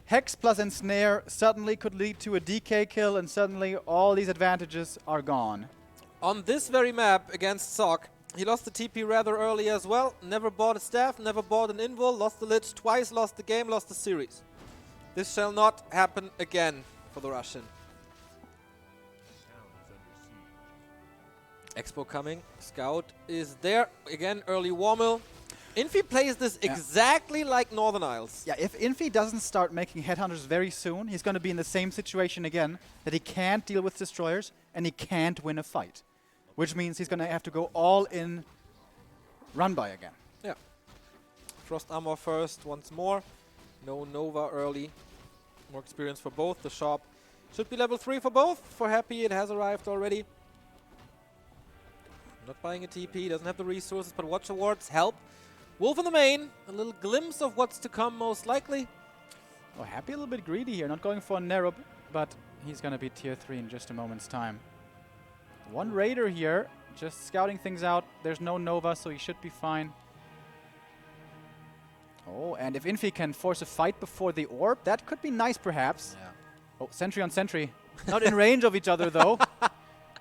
Hex plus Ensnare suddenly could lead to a DK kill, and suddenly all these advantages are gone. On this very map against Sock, he lost the TP rather early as well. Never bought a staff, never bought an invul, lost the Lich twice, lost the game, lost the series. This shall not happen again for the Russian. Town is under siege. Expo coming, Scout is there. Again, early Warmill. Infi plays this exactly like Northern Isles. Yeah, if Infi doesn't start making headhunters very soon, he's going to be in the same situation again, that he can't deal with destroyers and he can't win a fight. Which means he's going to have to go all in run by again. Yeah. Frost Armor first once more. No Nova early. More experience for both. The shop should be level 3 for both. For Happy, it has arrived already. Not buying a TP, doesn't have the resources, but Watch Awards help. Wolf in the main, a little glimpse of what's to come most likely. Oh, Happy a little bit greedy here, not going for a Nerub, but he's going to be tier 3 in just a moment's time. One Raider here, just scouting things out. There's no Nova, so he should be fine. Oh, and if Infi can force a fight before the orb, that could be nice perhaps. Yeah. Oh, sentry on sentry. Not in range of each other though,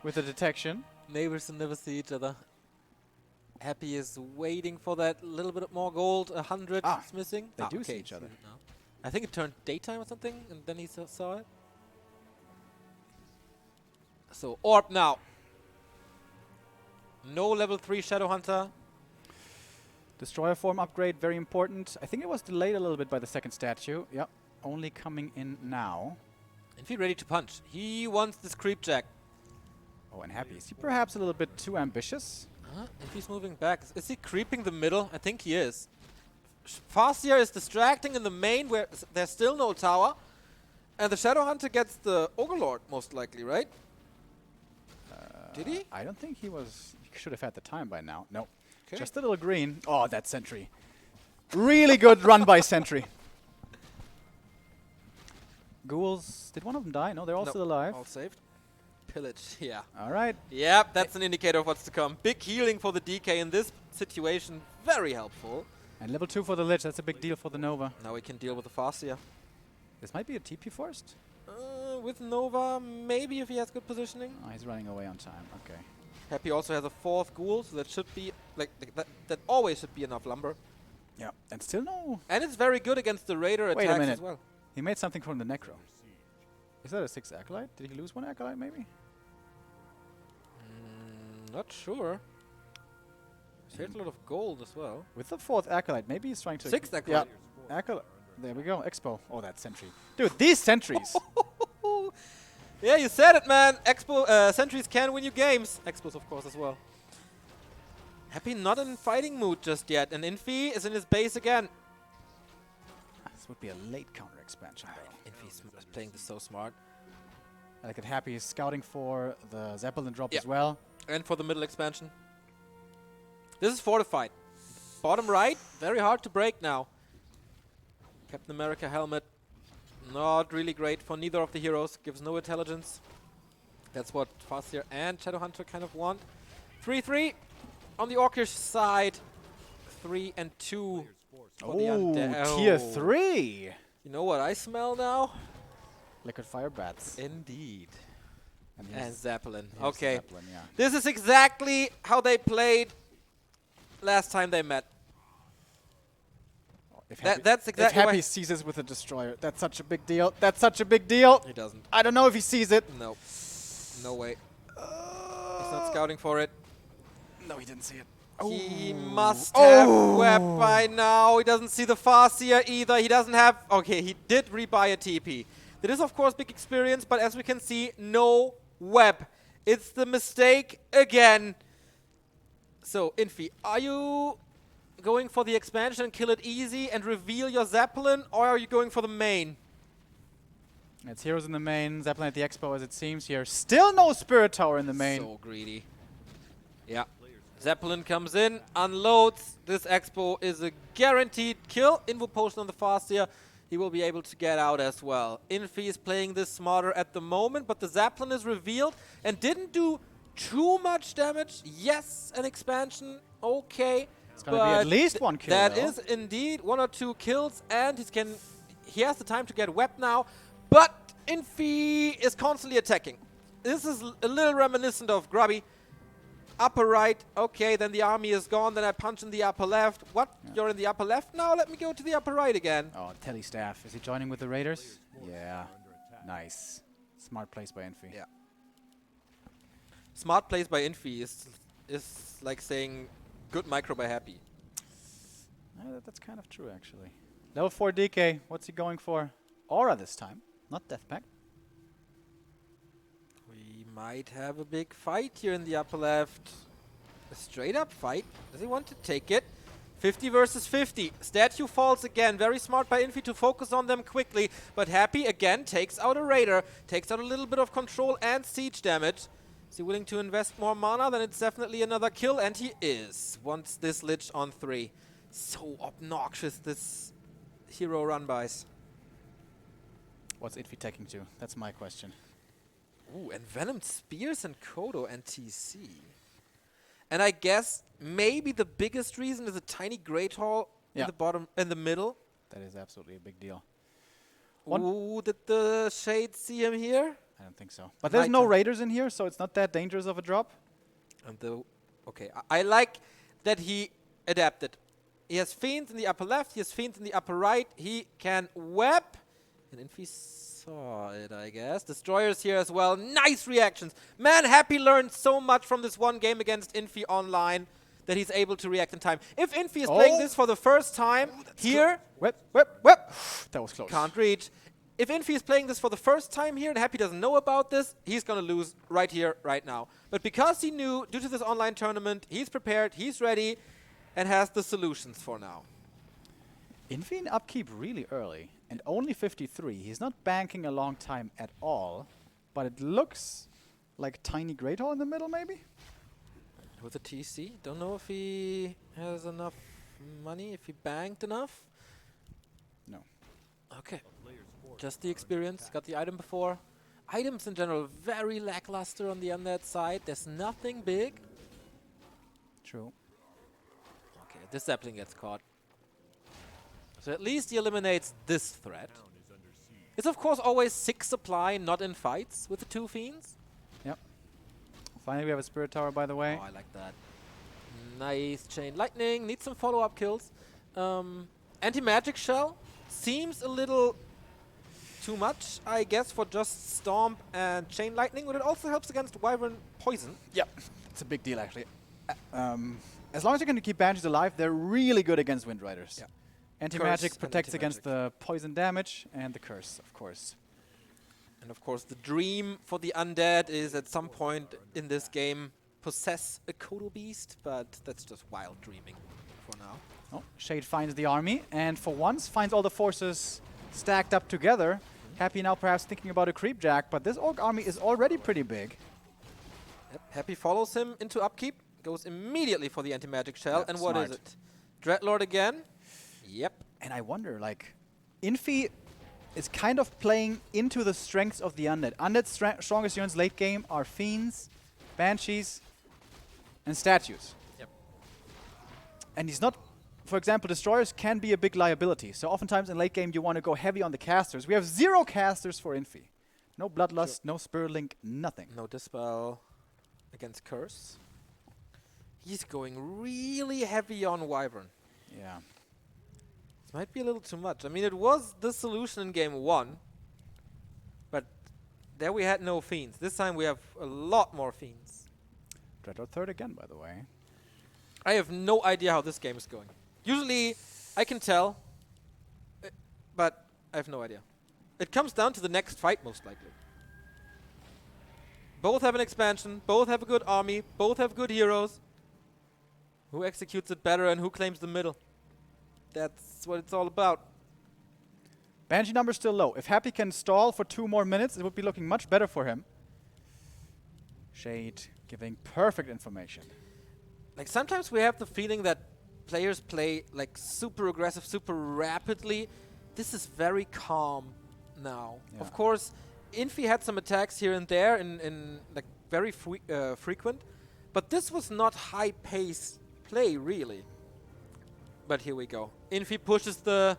with the detection. Neighbors will never see each other. Happy is waiting for that little bit more gold. 100 is missing. They do okay, see each other. now. I think it turned daytime or something, and then he saw it. So, orb now. No level 3 Shadow Hunter. Destroyer form upgrade, very important. I think it was delayed a little bit by the second statue. Yep, only coming in now. Infi ready to punch. He wants this creep jack. Oh, and Happy. Is he perhaps a little bit too ambitious? Infi's moving back. Is he creeping the middle? I think he is. Farseer is distracting in the main where there's still no tower. And the Shadow Hunter gets the Overlord, most likely, right? Did he? I don't think he was... He should have had the time by now. No. Okay. Just a little green. Oh, that sentry. Really good run by sentry. Ghouls. Did one of them die? No, they're all still alive. All saved. Pillage, yeah. All right. Yep, that's an indicator of what's to come. Big healing for the DK in this situation. Very helpful. And level 2 for the Lich. That's a big deal for the Nova. Now we can deal with the Farseer. This might be a TP forced. With Nova, maybe if he has good positioning. Oh, he's running away on time. Okay. Happy also has a 4th ghoul, so that should be that always should be enough lumber. Yeah. And still no... And it's very good against the Raider Wait a attacks minute. as well. He made something from the Necro. Is that a 6 Acolyte? Did he lose one Acolyte maybe? Not sure. Saved a lot of gold as well. With the 4th Acolyte, maybe he's trying to... 6th Acolyte. Yeah. Acolyte. There we go. Expo. Oh, that sentry. Dude, these sentries. Yeah, you said it, man. Expo sentries can win you games. Expos, of course, as well. Happy not in fighting mood just yet, and Infi is in his base again. This would be a late counter expansion, though. Infi's playing this so smart. I like it. Happy is scouting for the Zeppelin drop Yeah. as well. And for the middle expansion. This is fortified. Bottom right, very hard to break now. Captain America helmet, not really great for neither of the heroes. Gives no intelligence. That's what Farseer and Shadowhunter kind of want. 3-3 on the Orcish side. 3 and 2 for the undead. Tier 3. You know what I smell now? Liquid fire bats. Indeed. And And here's- Zeppelin. here's the Okay. Zeppelin, yeah. This is exactly how they played last time they met. If That's if exactly Happy why seizes with a destroyer, that's such a big deal. That's such a big deal. he doesn't. I don't know if he sees it. No. No way. He's not scouting for it. No, he didn't see it. He must have web by now. He doesn't see the Farseer either. He doesn't have... Okay, he did rebuy a TP. That is, of course, big experience, but as we can see, no web. It's the mistake again. So, Infi, are you going for the expansion and kill it easy and reveal your Zeppelin, or are you going for the main? It's heroes in the main, Zeppelin at the expo as it seems here. Still no Spirit Tower in the main. So greedy. Yeah. Zeppelin comes in, unloads. This expo is a guaranteed kill. Invo potion on the Farseer. He will be able to get out as well. Infi is playing this smarter at the moment, but the Zeppelin is revealed and didn't do too much damage. Yes, an expansion. Okay. It's going to be at least one kill. That though. is indeed 1 or 2 kills, and he has the time to get webbed now. But Infi is constantly attacking. This is a little reminiscent of Grubby. Upper right, okay, then the army is gone, then I punch in the upper left. What? Yeah. You're in the upper left now? Let me go to the upper right again. Oh, Telestaff. Is he joining with the Raiders? Yeah. Nice. Smart plays by Infi. Yeah. Smart plays by Infi is like saying good micro by Happy. That's kind of true, actually. Level 4 DK. What's he going for? Aura this time, not Death Pact. We might have a big fight here in the upper left. A straight up fight. Does he want to take it? 50 versus 50. Statue falls again. Very smart by Infi to focus on them quickly. But Happy again takes out a Raider. Takes out a little bit of control and siege damage. Is he willing to invest more mana? Then it's definitely another kill. And he is. Wants this Lich on 3. So obnoxious, this hero run-bys. What's Infi taking to? That's my question. Ooh, and Venomed Spears and Kodo and TC. And I guess maybe the biggest reason is a tiny Great Hall in the bottom, in the middle. That is absolutely a big deal. Ooh, did the Shade see him here? I don't think so. But there's no Raiders in here, so it's not that dangerous of a drop. And okay, I like that he adapted. He has Fiends in the upper left, he has Fiends in the upper right. He can web. And Infi saw it, I guess. Destroyers here as well. Nice reactions. Man, Happy learned so much from this one game against Infi online that he's able to react in time. If Infi is playing this for the first time here... Whip. That was close. Can't reach. If Infi is playing this for the first time here and Happy doesn't know about this, he's going to lose right here, right now. But because he knew, due to this online tournament, he's prepared, he's ready, and has the solutions for now. Infi in upkeep really early, and only 53. He's not banking a long time at all, but it looks like tiny Great Hall in the middle, maybe? With a TC. Don't know if he has enough money, if he banked enough. No. Okay. Just the experience. Got the item before. Items in general very lackluster on the undead side. There's nothing big. True. Okay, this Zeppelin gets caught. So at least he eliminates this threat. It's of course always 6 supply, not in fights with the 2 Fiends. Yep. Finally we have a Spirit Tower, by the way. Oh, I like that. Nice Chain Lightning. Needs some follow-up kills. Anti-Magic Shell seems a little too much, I guess, for just Stomp and Chain Lightning, but it also helps against Wyvern Poison. Yep. It's a big deal, actually. As long as you can keep Banshees alive, they're really good against Wind Riders. Yeah. Anti-magic protects against the poison damage and the curse, of course. And of course, the dream for the undead is at some point in this game possess a Kodo Beast, but that's just wild dreaming for now. Oh, Shade finds the army, and for once finds all the forces stacked up together. Happy now perhaps thinking about a creep jack, but this Orc army is already pretty big. Yep. Happy follows him into upkeep, goes immediately for the anti-magic shell, and what is it? Dreadlord again? Yep. And I wonder, like, Infi is kind of playing into the strengths of the undead. Undead's strongest units late game are Fiends, Banshees, and Statues. Yep. And he's not... For example, Destroyers can be a big liability. So oftentimes in late game you want to go heavy on the casters. We have 0 casters for Infi. No Bloodlust, no Spirit Link, nothing. No Dispel against Curse. He's going really heavy on Wyvern. Yeah. This might be a little too much. I mean, it was the solution in game 1. But there we had no Fiends. This time we have a lot more Fiends. Dreadlord third again, by the way. I have no idea how this game is going. Usually, I can tell, but I have no idea. It comes down to the next fight, most likely. Both have an expansion, both have a good army, both have good heroes. Who executes it better and who claims the middle? That's what it's all about. Banshee number's still low. If Happy can stall for 2 more minutes, it would be looking much better for him. Shade giving perfect information. Like sometimes we have the feeling that players play like super aggressive, super rapidly. This is very calm now. Yeah. Of course, Infi had some attacks here and there in like very frequent, but this was not high-paced play really. But here we go. Infi pushes the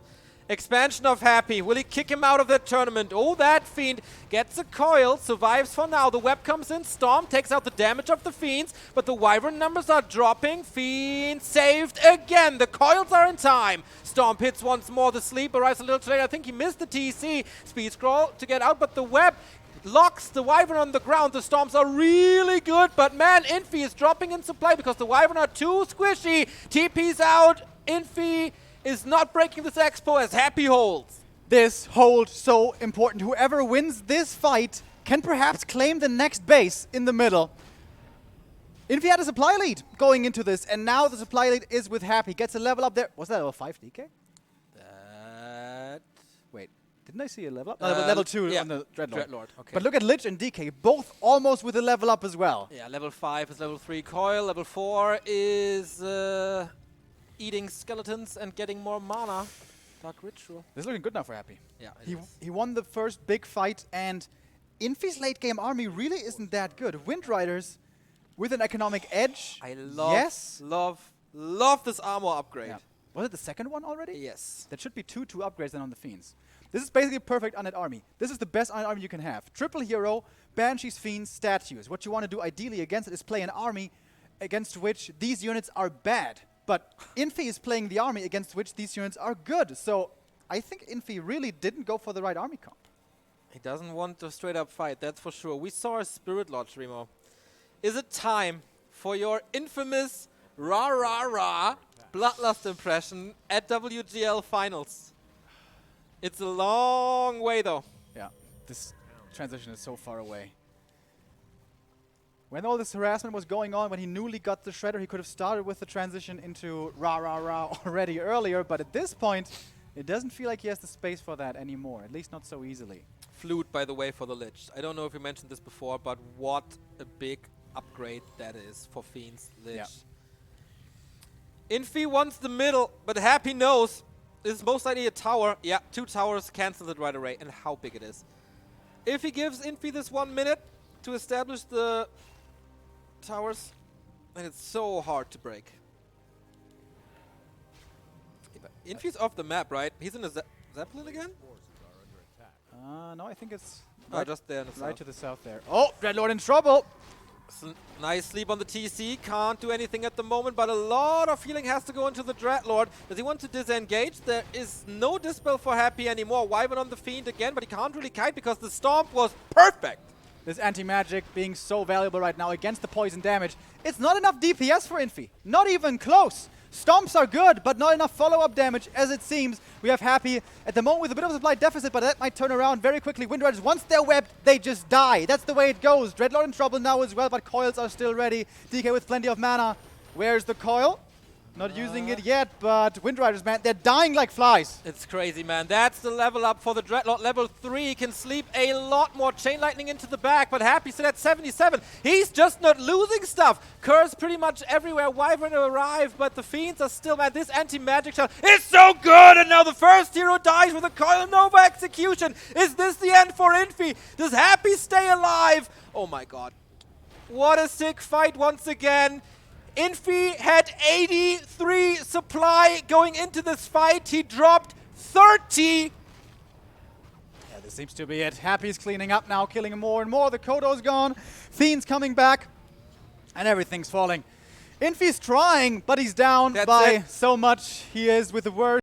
expansion of Happy. Will he kick him out of the tournament? Oh, that Fiend gets a coil, survives for now. The web comes in. Storm takes out the damage of the Fiends, but the Wyvern numbers are dropping. Fiend saved again. The coils are in time. Storm hits once more. The sleep arrives a little too late. I think he missed the TC. Speed scroll to get out, but the web locks the Wyvern on the ground. The Storms are really good, but man, Infi is dropping in supply because the Wyvern are too squishy. TP's out. Infi is not breaking this expo as Happy holds. This hold so important. Whoever wins this fight can perhaps claim the next base in the middle. Infi had a supply lead going into this, and now the supply lead is with Happy. Gets a level up there. Was that level 5 DK? That... Wait, didn't I see a level up? No, level 2 yeah, on the Dreadlord. Okay. But look at Lich and DK, both almost with a level up as well. Yeah, level 5 is level 3 coil. Level 4 is eating skeletons and getting more mana. Dark Ritual. This is looking good now for Happy. Yeah, He won the first big fight, and Infi's late game army really isn't that good. Wind Riders with an economic edge. I love, yes. love this armor upgrade. Yeah. Was it the second one already? Yes. That should be 2 upgrades then on the Fiends. This is basically a perfect undead army. This is the best undead army you can have. Triple hero, Banshees, Fiends, statues. What you want to do ideally against it is play an army against which these units are bad. But Infi is playing the army against which these units are good. So I think Infi really didn't go for the right army comp. He doesn't want to straight up fight, that's for sure. We saw a Spirit Lodge, Remo. Is it time for your infamous rah-rah-rah Bloodlust impression at WGL Finals? It's a long way though. Yeah, this transition is so far away. When all this harassment was going on, when he newly got the Shredder, he could have started with the transition into rah-rah-rah already earlier, but at this point, it doesn't feel like he has the space for that anymore, at least not so easily. Flute, by the way, for the Lich. I don't know if you mentioned this before, but what a big upgrade that is for Fiend's Lich. Yeah. Infi wants the middle, but Happy knows this is most likely a tower. Yeah, 2 towers cancel it right away, and how big it is. If he gives Infi this 1 minute to establish the towers, and it's so hard to break. Infi's off the map, right? He's in a Zeppelin again? No, I think it's just there in the right south. to the south there. Oh, Dreadlord in trouble! Nice sleep on the TC. Can't do anything at the moment, but a lot of healing has to go into the Dreadlord. Does he want to disengage? There is no Dispel for Happy anymore. Wyvern on the Fiend again, but he can't really kite because the Stomp was perfect. This anti-magic being so valuable right now against the poison damage. It's not enough DPS for Infi. Not even close. Stomps are good, but not enough follow-up damage, as it seems. We have Happy at the moment with a bit of a supply deficit, but that might turn around very quickly. Wind Riders, once they're webbed, they just die. That's the way it goes. Dreadlord in trouble now as well, but coils are still ready. DK with plenty of mana. Where's the coil? Not using it yet, but Wind Riders, man, they're dying like flies. It's crazy, man. That's the level up for the Dreadlord. Level 3 can sleep a lot more. Chain Lightning into the back, but Happy still at 77. He's just not losing stuff. Curse pretty much everywhere. Wyvern arrived, but the Fiends are still, man. This anti-magic shot is so good, and now the first hero dies with a Coil Nova execution. Is this the end for Infi? Does Happy stay alive? Oh my god. What a sick fight once again. Infi had 83 supply going into this fight. He dropped 30. Yeah, this seems to be it. Happy's cleaning up now, killing more and more. The Kodo's gone. Fiend's coming back. And everything's falling. Infi's trying, but he's down by so much. He is with the word.